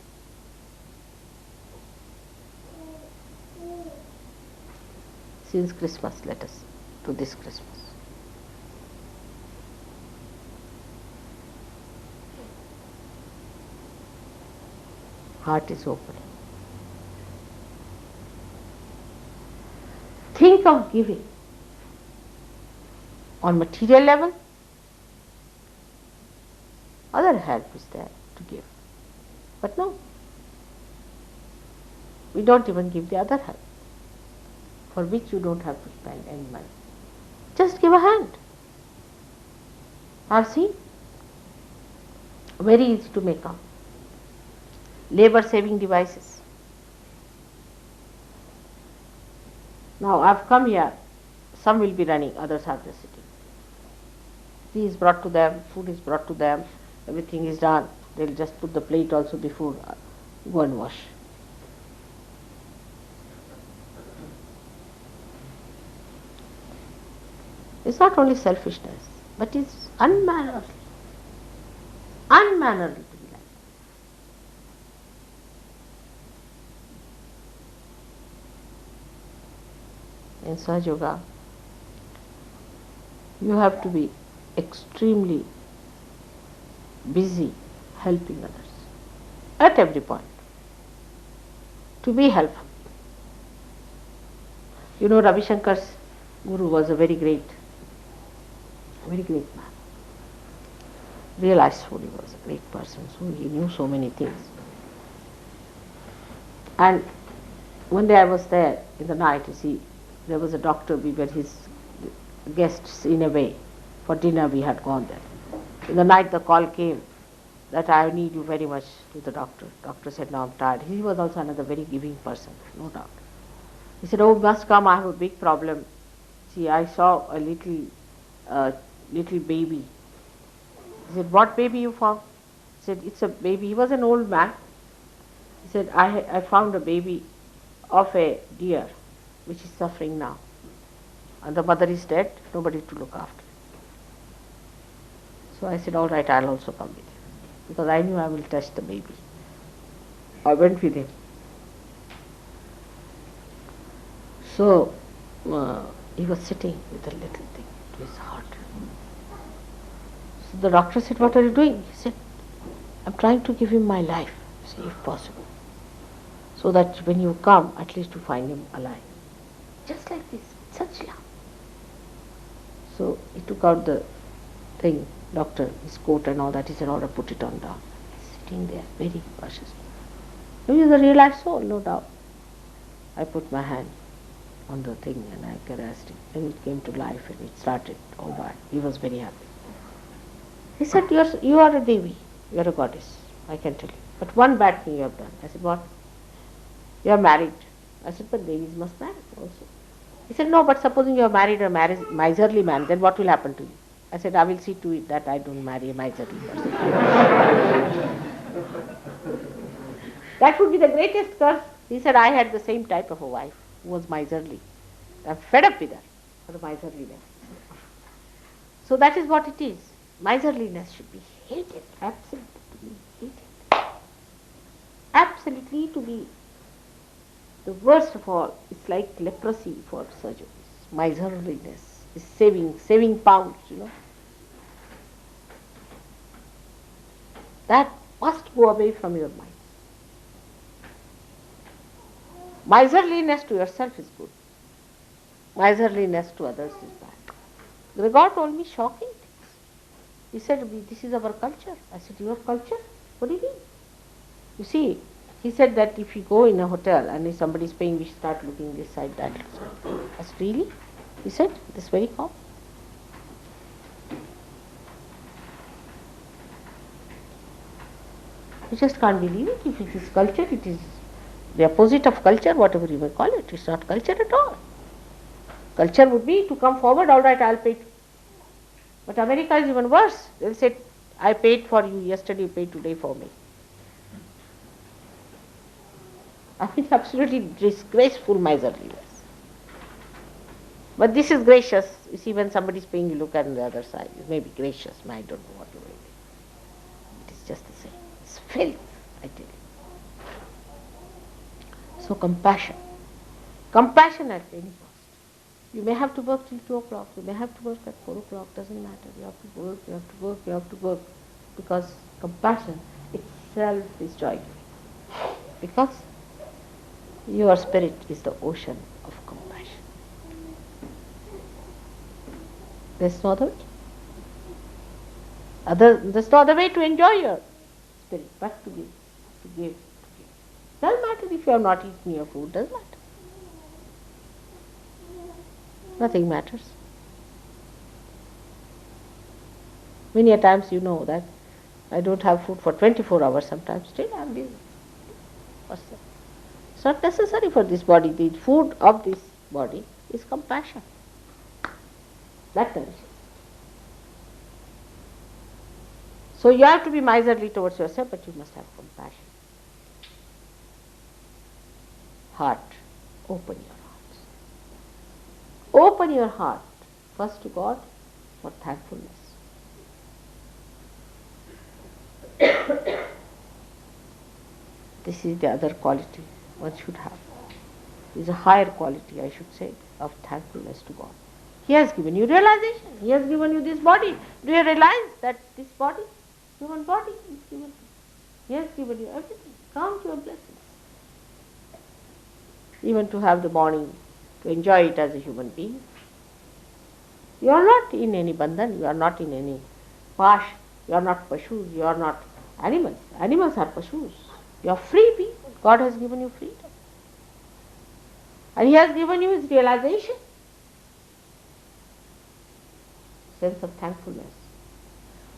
Since Christmas, let us, to this Christmas. Heart is open. Think of giving on material level. Other help is there to give. But no, we don't even give the other help, for which you don't have to spend any money. Just give a hand. I've seen. Very easy to make up. Labor saving devices. Now I've come here, some will be running, others are just sitting. Tea is brought to them, food is brought to them, everything is done. They'll just put the plate also before, go and wash. It's not only selfishness, but it's unmannerly. Unmannerly to be like. In Sahaja Yoga, you have to be extremely busy helping others at every point, to be helpful. You know, Ravi Shankar's guru was a very great man. Realized fully he was a great person, so he knew so many things. And one day I was there in the night, you see, there was a doctor, we were his guests in a way. For dinner we had gone there. In the night the call came that I need you very much to the doctor. Doctor said, no, I'm tired. He was also another very giving person, no doubt. He said, oh, must come, I have a big problem. See, I saw a little baby. He said, what baby you found? He said, it's a baby. He was an old man. He said, I found a baby of a deer which is suffering now. And the mother is dead, nobody to look after. So I said, all right, I'll also come with you. Because I knew I will touch the baby. I went with him. So he was sitting with a little thing to his heart. So the doctor said, what are you doing? He said, I'm trying to give him my life, see, if possible. So that when you come, at least to find him alive. Just like this, such love. So he took out the thing, doctor, his coat and all that. He said, all right, put it on down. He's sitting there, very cautious. He is a realized soul, no doubt. I put my hand on the thing and I caressed it. And it came to life and it started all right. He was very happy. He said, you are a Devi. You are a goddess, I can tell you. But one bad thing you have done. I said, what? You are married. I said, but ladies must marry also. He said, no, but supposing you are married a miserly man, then what will happen to you? I said, I will see to it that I don't marry a miserly person. That would be the greatest curse. He said, I had the same type of a wife who was miserly. I'm fed up with her for the miserliness. So that is what it is. Miserliness should be hated, absolutely to be hated. Absolutely to be the worst of all. It's like leprosy for surgeons. Miserliness is saving pounds, That must go away from your mind. Miserliness to yourself is good. Miserliness to others is bad. Gregor told me shocking things. He said, this is our culture. I said, your culture? What do you mean? You see, he said that if you go in a hotel and if somebody is paying, we start looking this side, that side. I said, really? He said, this is very common. You just can't believe it. If it is culture, it is the opposite of culture, whatever you may call it. It's not culture at all. Culture would be to come forward, all right, I'll pay. But America is even worse. They'll say, I paid for you yesterday, you paid today for me. I mean, absolutely disgraceful miserliness. But this is gracious. You see, when somebody is paying, you look at the other side. It may be gracious, I don't know what you will be. It is just the same. It's filth, I tell you. So compassion. Compassion at any cost. You may have to work till 2 o'clock, you may have to work at 4 o'clock, doesn't matter. You have to work, you have to work, you have to work. Because compassion itself is joy giving. Because your spirit is the ocean of compassion. There's no other way. There's no other way to enjoy your spirit, but to give, to give, to give. Doesn't matter if you have not eaten your food, doesn't matter. Nothing matters. Many a times you know that I don't have food for 24 hours sometimes, still I am busy. What's that? It's not necessary for this body. The food of this body is compassion. That nourishes. So you have to be miserly towards yourself, but you must have compassion. Heart. Open your heart. Open your heart first to God for thankfulness. This is the other quality one should have. It is a higher quality, I should say, of thankfulness to God. He has given you realization. He has given you this body. Do you realize that this body, human body, is given to you? He has given you everything. Count your blessings. Even to have the morning, to enjoy it as a human being. You are not in any bandhan, you are not in any pash, you are not pashus, you are not animals. Animals are pashus. You are free people. God has given you freedom. And He has given you His realization. Sense of thankfulness.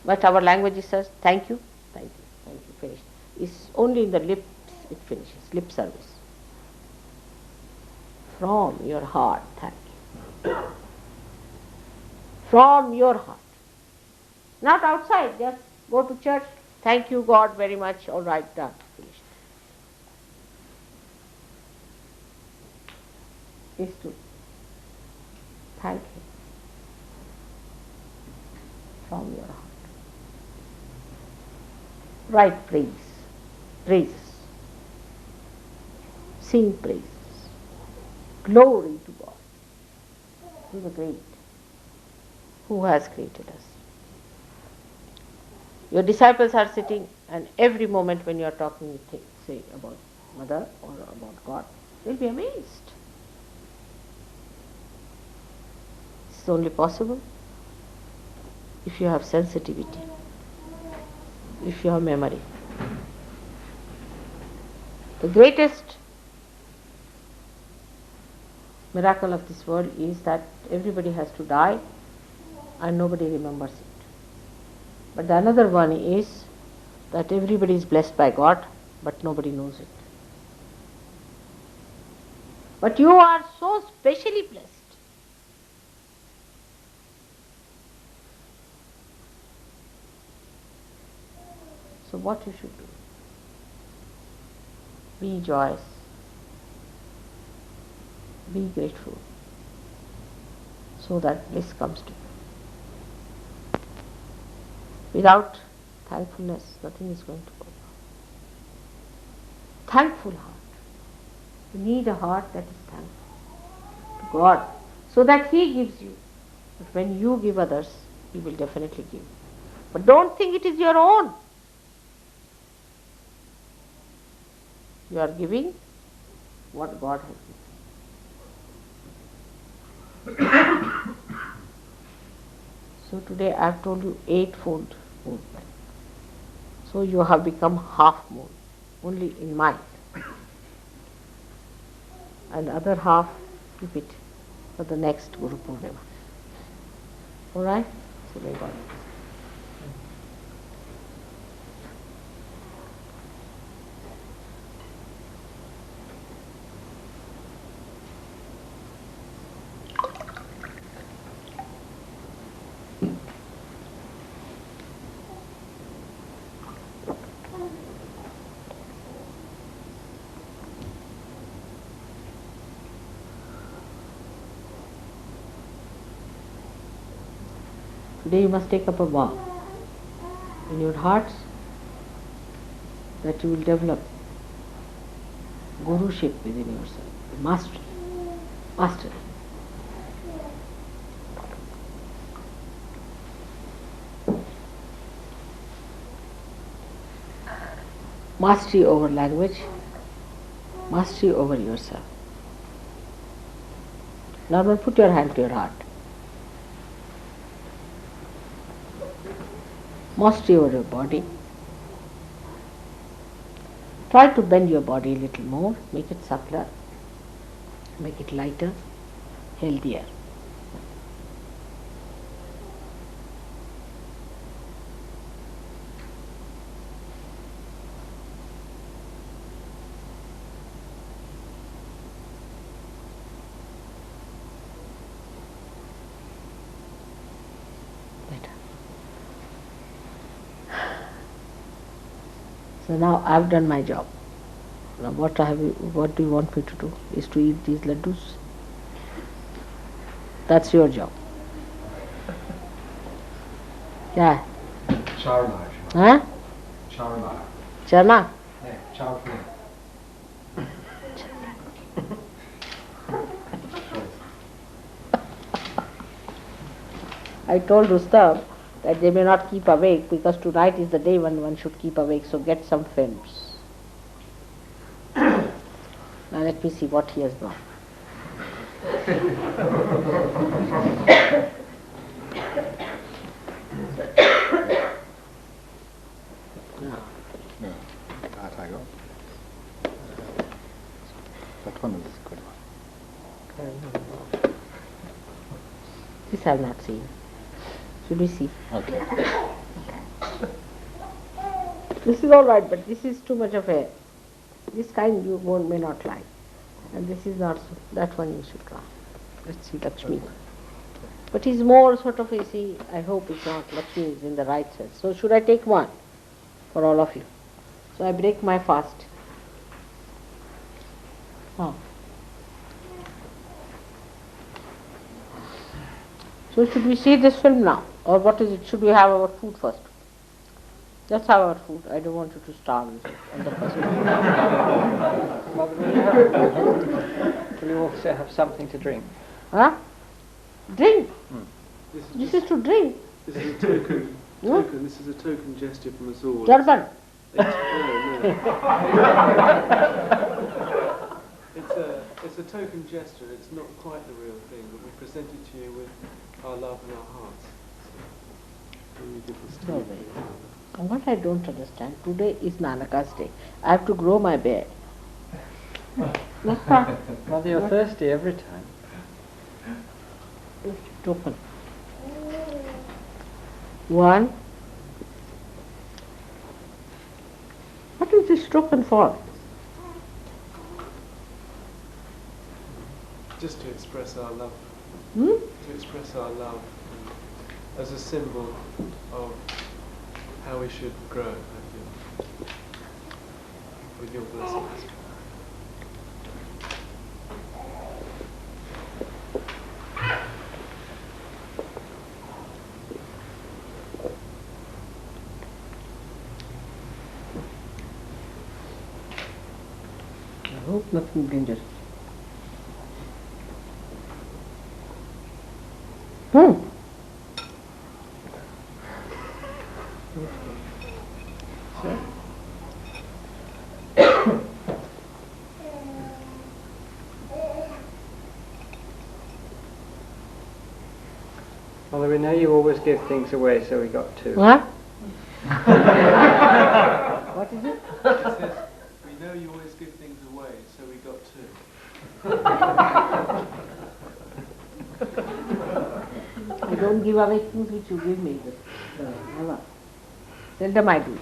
But our language says, thank you, finished. It's only in the lips it finishes, lip service. From your heart, thank you. From your heart. Not outside, just go to church, thank you God very much, all right, done, finished. Is to thank Him from your heart. Write praises, sing praises, glory to God, to the great, who has created us. Your disciples are sitting, and every moment when you are talking, you think, say about Mother or about God, they'll be amazed. It's only possible if you have sensitivity, if you have memory. The greatest miracle of this world is that everybody has to die and nobody remembers it. But the another one is that everybody is blessed by God, but nobody knows it. But you are so specially blessed. So what you should do? Be joyous. Be grateful. So that bliss comes to you. Without thankfulness, nothing is going to go. Thankful heart. You need a heart that is thankful to God, so that He gives you. But when you give others, He will definitely give. But don't think it is your own. You are giving what God has given. So today I have told you eightfold movement. So you have become half moon, only in mind. And other half, keep it for the next Guru Purnima. Alright? So may God. Today you must take up a vow in your hearts that you will develop guruship within yourself, mastery. Mastery. Mastery over language, mastery over yourself. Now put your hand to your heart. Mastery over your body. Try to bend your body a little more, make it suppler, make it lighter, healthier. So now I have done my job. Now what do you want me to do? Is to eat these laddus? That's your job. Yeah. Charma. Huh? Charma. Charma? Yeah, charma. I told Rustam that they may not keep awake because tonight is the day when one should keep awake, so get some films. Now let me see what he has done. That one is a good one. This I have not seen. Should we see? Okay. This is all right, but this is too much of a... This kind you may not like. And this is not so. That one you should try. Let's see Lakshmi. But he's more sort of, you see, I hope it's not Lakshmi is in the right sense. So should I take one for all of you? So I break my fast. Oh. So should we see this film now? Or what is it? Should we have our food first? Let's have our food. I don't want you to starve on the first one. Will you also have something to drink? Huh? Drink. This This is to drink. This is a token. This is a token gesture from us all. Jarban. It's a token gesture. It's not quite the real thing, but we present it to you with our love and our hearts. So we give this to No you. way. And what I don't understand, today is Nanaka's day. I have to grow my beard. Mother, you're thirsty every time. It's open. 1, is this token for? Just to express our love. Hmm? To express our love as a symbol of how we should grow, I feel, with your blessings. I hope nothing dangerous. Well, we know you always give things away, so we got two. What? What is it? It says, we know you always give things away, so we got two. I don't give away things which you give me. Never. Seldom I do it.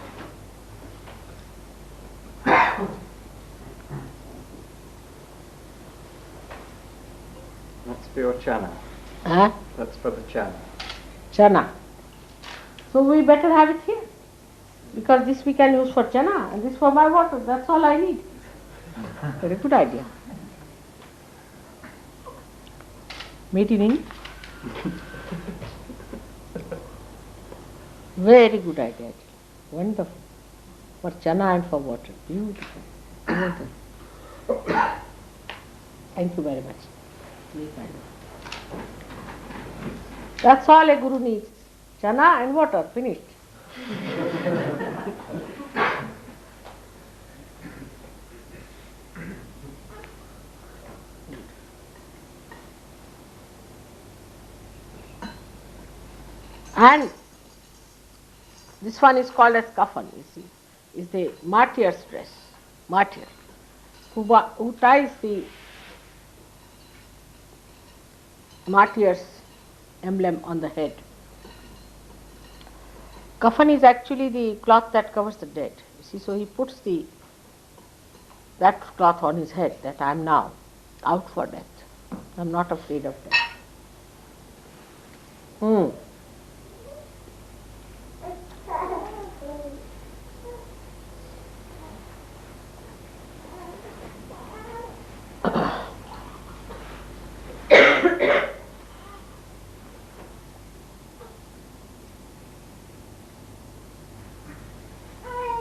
That's for your chana. Huh? That's for the chana. Chana. So we better have it here. Because this we can use for chana and this for my water. That's all I need. Very good idea. Meeting. Very good idea. Wonderful. For chana and for water. Beautiful. Beautiful. Thank you very much. Very kind. That's all a guru needs. Chana and water. Finished. And this one is called as kafan, you see, is the martyr's dress, martyr, who ties the martyr's emblem on the head. Kafan is actually the cloth that covers the dead. You see, so he puts that cloth on his head, that I am now out for death. I am not afraid of death.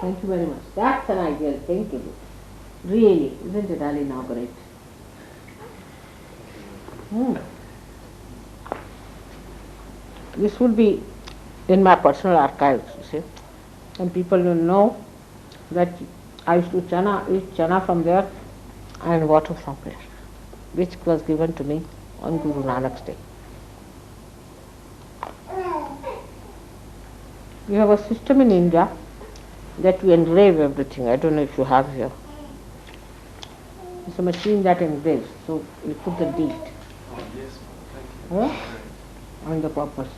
Thank you very much. That's an ideal thing to do. Really, isn't it, Ali, now great? This will be in my personal archives, you see. And people will know that I used to eat chana from there and water from there, which was given to me on Guru Nanak's day. We have a system in India that we engrave everything. I don't know if you have here. It's a machine that engraves, so you put the date Oh, yes, thank you. on the purpose.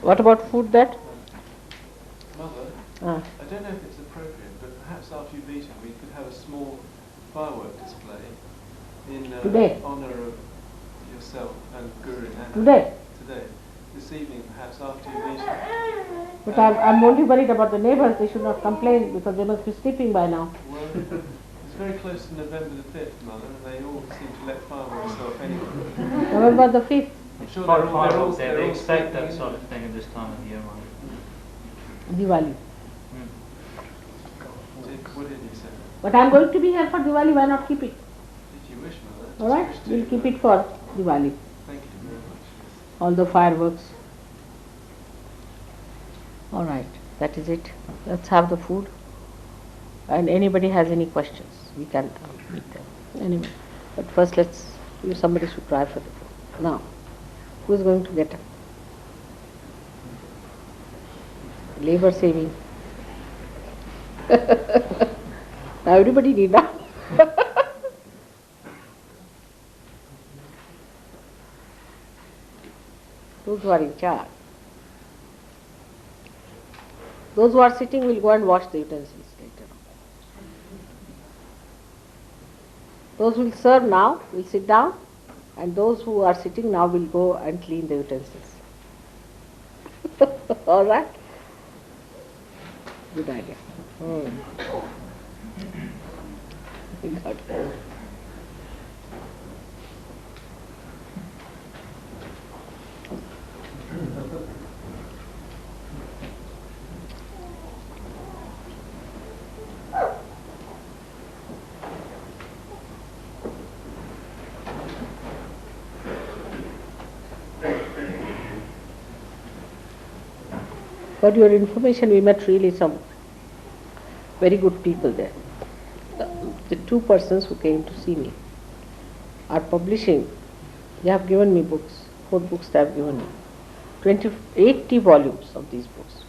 What about food that? Mother, I don't know if it's appropriate, but perhaps after you've eaten we could have a small firework display in Today? honour of yourself and Guru Nanak. Today? Today. This evening perhaps after you've eaten. But I'm only worried about the neighbors. They should not complain because they must be sleeping by now. Well, it's very close to November the 5th, Mother, and they all seem to let fireworks off anyway. November the 5th. I'm sure They expect that sleeping sort of thing at this time of year, Mother. Diwali. What did you say? But I'm going to be here for Diwali. Why not keep it? If you wish, Mother. All right? Just We'll wish keep to, it for Diwali. Thank you very much. All the fireworks. All right. That is it. Let's have the food. And anybody has any questions, we can meet them. Anyway, but first somebody should try for the food. Now, who is going to get up? labor saving. Now everybody need now. Those who are in charge. Those who are sitting will go and wash the utensils later on. Those who will serve now will sit down, and those who are sitting now will go and clean the utensils. All right? Good idea. Got it. For your information, we met really some very good people there. The two persons who came to see me are publishing. They have given me books, 4 books they have given me, 80 volumes of these books.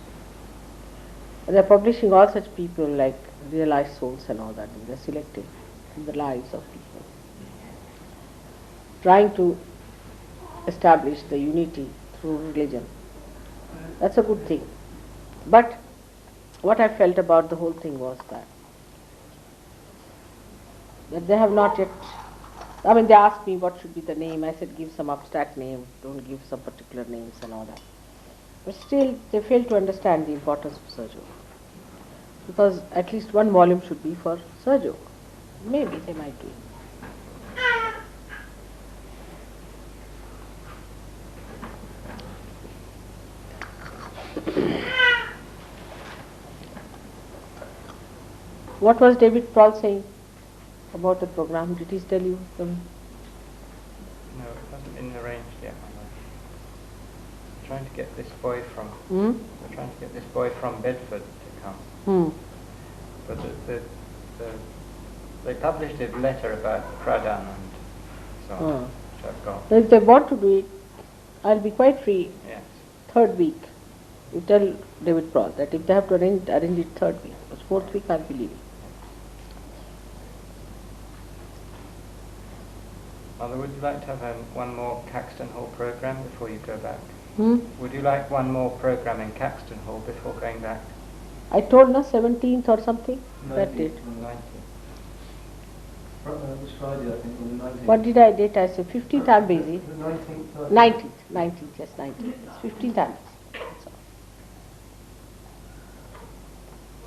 And they are publishing all such people like realized souls and all that, and they are selecting the lives of people, trying to establish the unity through religion. That's a good thing. But what I felt about the whole thing was that they have not yet, they asked me what should be the name. I said give some abstract name, don't give some particular names and all that. But still they fail to understand the importance of Sahaja Yoga. Because at least 1 volume should be for Sahaja Yoga. Maybe they might do it. What was David Paul saying about the program? Did he tell you? No, it hasn't been arranged yet. We're trying to get this boy from Bedford to come. But they published a letter about Pradhan and so on, which I've got. If they want to do it, I'll be quite free. Yes. 3rd week. You tell David Paul that if they have to arrange it 3rd week. Because 4th week I'll be leaving. Mother, would you like to have one more Caxton Hall program before you go back? Would you like one more program in Caxton Hall before going back? I told her 17th or something. That date. 19th. This Friday, I think, on the 19th. What did I date? I said 15th I'm busy. The 19th. 19th, yes, 19th. It's 15th I'm busy. That's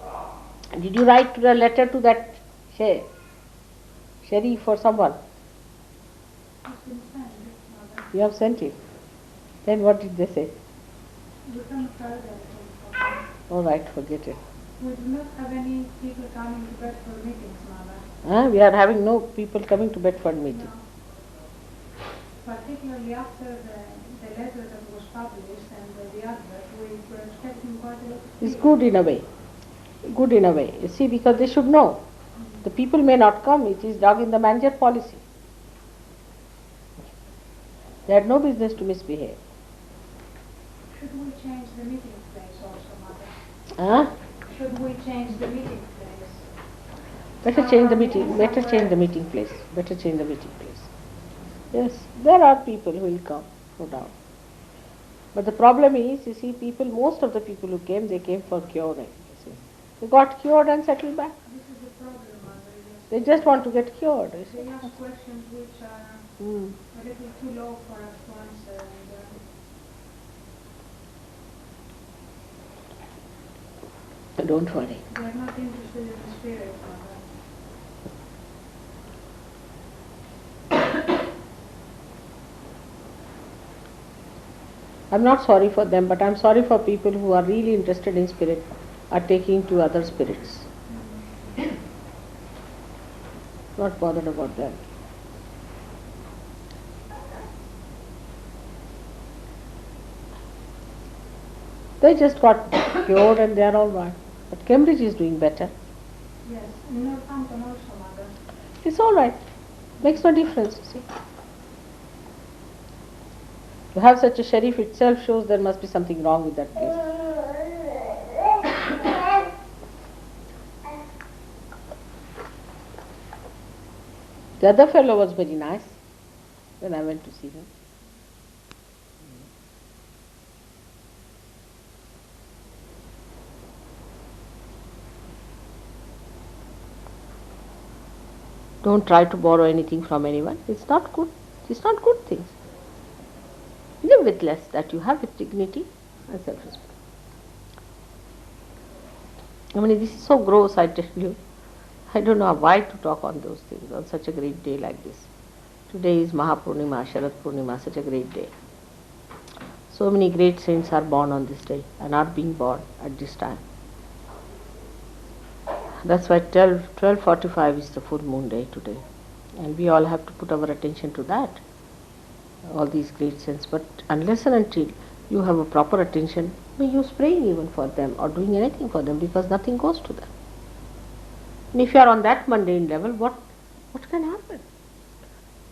all. And did you write a letter to that Sharif or someone? You have sent it. Then what did they say? All right, forget it. We do not have any people coming to Bedford meetings, Mother. We are having no people coming to Bedford meeting. No. Particularly after the letter that was published and the advert, we were expecting quite a lot of It's people. good in a way. Good in a way. You see, because they should know. The people may not come. It is dog in the manger policy. They had no business to misbehave. Should we change the meeting place also, Mother? Should we change the meeting place? Better change the meeting. Better change the meeting place. Better change the meeting place. Yes, there are people who will come, no doubt. But the problem is, you see, most of the people who came, they came for curing. You see, they got cured and settled back. This is the problem, Mother. They just want to get cured. You They see. ask questions which are a little too low for us to answer. Don't worry. They are not interested in the spirit, Mother. I'm not sorry for them, but I'm sorry for people who are really interested in spirit, are taking to other spirits. Not bothered about them. They just got cured and they are all right. But Cambridge is doing better. Yes, in Northampton also, Mother. It's all right. Makes no difference, you see. To have such a sheriff itself shows there must be something wrong with that place. The other fellow was very nice when I went to see him. Don't try to borrow anything from anyone. It's not good. It's not good things. Live with less, that you have with dignity and self-respect. I mean, this is so gross, I tell you. I don't know why to talk on those things on such a great day like this. Today is Mahapurnima, Sharad Purnima, such a great day. So many great saints are born on this day and are being born at this time. That's why 12:45 is the full moon day today. And we all have to put our attention to that, all these great saints. But unless and until you have a proper attention, you use praying even for them or doing anything for them, because nothing goes to them. And if you are on that mundane level, what can happen?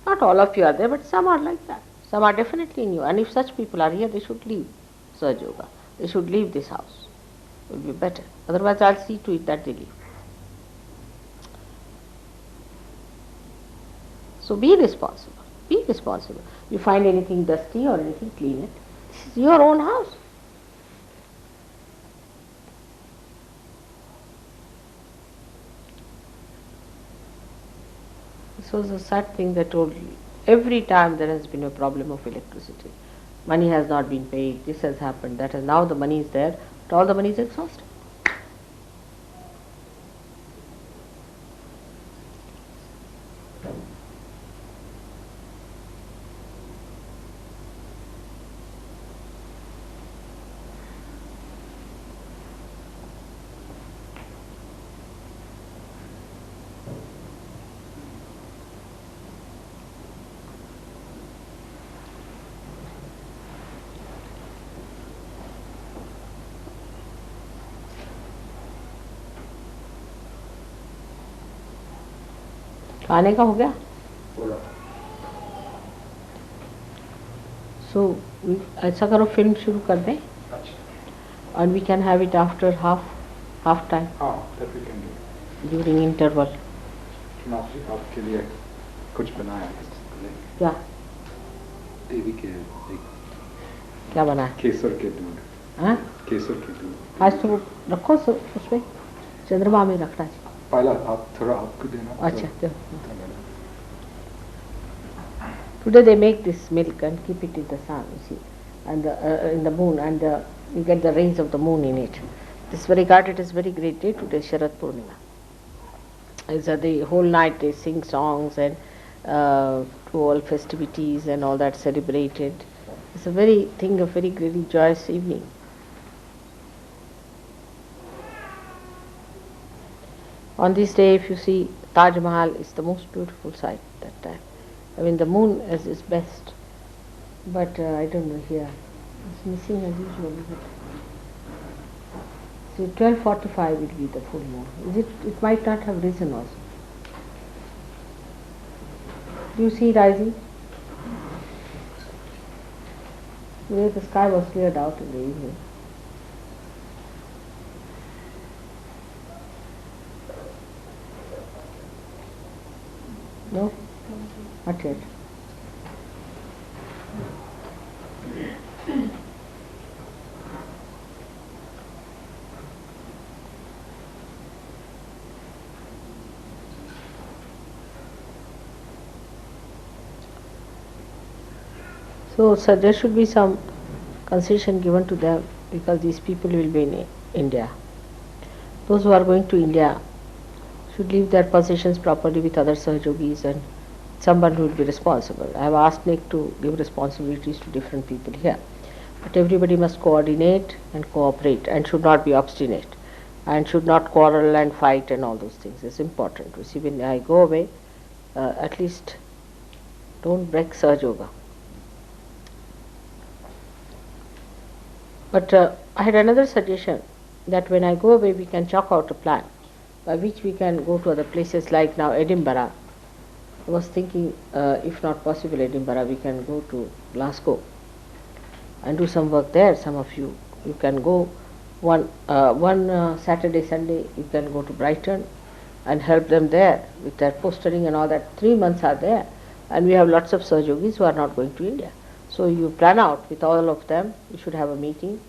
Not all of you are there, but some are like that. Some are definitely in you. And if such people are here, they should leave Sahaja Yoga. They should leave this house. It will be better. Otherwise, I'll see to it that they leave. So be responsible. Be responsible. You find anything dusty or anything, clean it. This is your own house. This was a sad thing that told me. Every time there has been a problem of electricity. Money has not been paid, this has happened, that has, now the money is there, but all the money is exhausted. खाने का हो गया? So ऐसा करो, film शुरू कर दें, and we can have it after half time. That we can do. During interval. आपके लिए कुछ बनाया है? क्या? देवी के क्या बनाया? केसर के दूध. हाँ? केसर के दूध. आज तो रखो उसमें, चंद्रमा में रखना चाहिए. पहला आप थोड़ा आपको देना. अच्छा. Today they make this milk and keep it in the sun, you see, and in the moon, and you get the rays of the moon in it. This is regarded as very great day today, Sharad Purnima. The whole night they sing songs and do all festivities and all that celebrated. It's a very great joyous evening. On this day, if you see, Taj Mahal is the most beautiful sight that time. I mean, the moon is best, but I don't know here. It's missing as usual. See, 12:45 will be the full moon. It might not have risen also. Do you see rising? Today the sky was cleared out in the evening. No? Not yet. So there should be some concession given to them, because these people will be in India. Those who are going to India should leave their possessions properly with other Sahajogis and someone who will be responsible. I have asked Nick to give responsibilities to different people here. But everybody must coordinate and cooperate and should not be obstinate and should not quarrel and fight and all those things. It's important. You see, when I go away, at least don't break Sahaja Yoga. But I had another suggestion, that when I go away we can chalk out a plan by which we can go to other places, like now Edinburgh. I was thinking, if not possible Edinburgh, we can go to Glasgow and do some work there. Some of you can go one Saturday, Sunday, you can go to Brighton and help them there with their postering and all that. 3 months are there, and we have lots of Sahajogis who are not going to India. So you plan out with all of them. You should have a meeting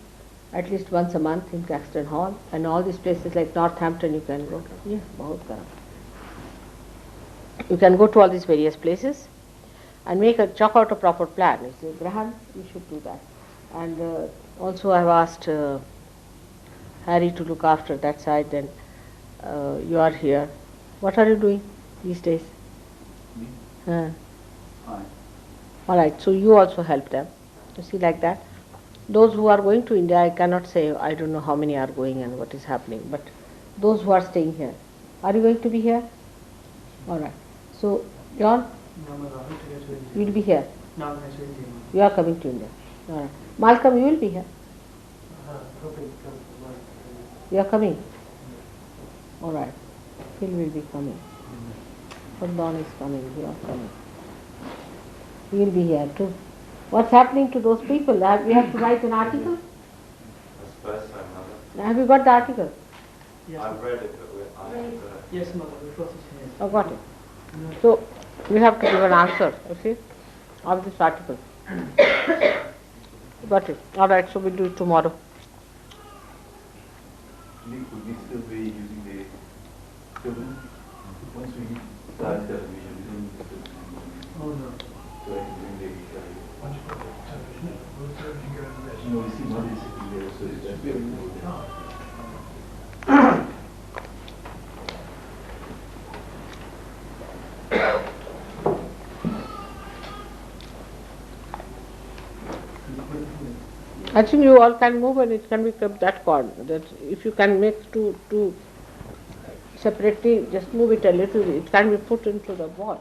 at least once a month in Caxton Hall, and all these places like Northampton you can go. Yeah, bahut karam. You can go to all these various places and chalk out a proper plan. You say, Graham, you should do that. And also I have asked Harry to look after that side. Then you are here. What are you doing these days? Me? Huh. Fine. All right, so you also help them. You see, like that. Those who are going to India, I cannot say, I don't know how many are going and what is happening, but those who are staying here, are you going to be here? All right. So, John, No, mother, I want to go to India. you will be here. No, I'm going to India, mother. You are coming to India. All right. Malcolm, you will be here. Hoping to come from work. You are coming. All right. Phil will be coming. Don is coming. You are coming. You will be here too. What's happening to those people? We have to write an article. That's the first time, Mother. Have you got the article? Yes, I've read it, but I haven't yes, mother, we've got it here. Oh, got it. So we have to give an answer, you see, of this article. Got it. All right, so we'll do it tomorrow. Could we still be using the film? Once we start television, we don't use the film. Oh, no. So I can bring the Once you've got the television, we'll television go in the rest. No, we see Mother is sitting there, so it's just very good. I think you all can move and it can be kept that corner. That if you can make two separately, just move it a little, it can be put into the wall.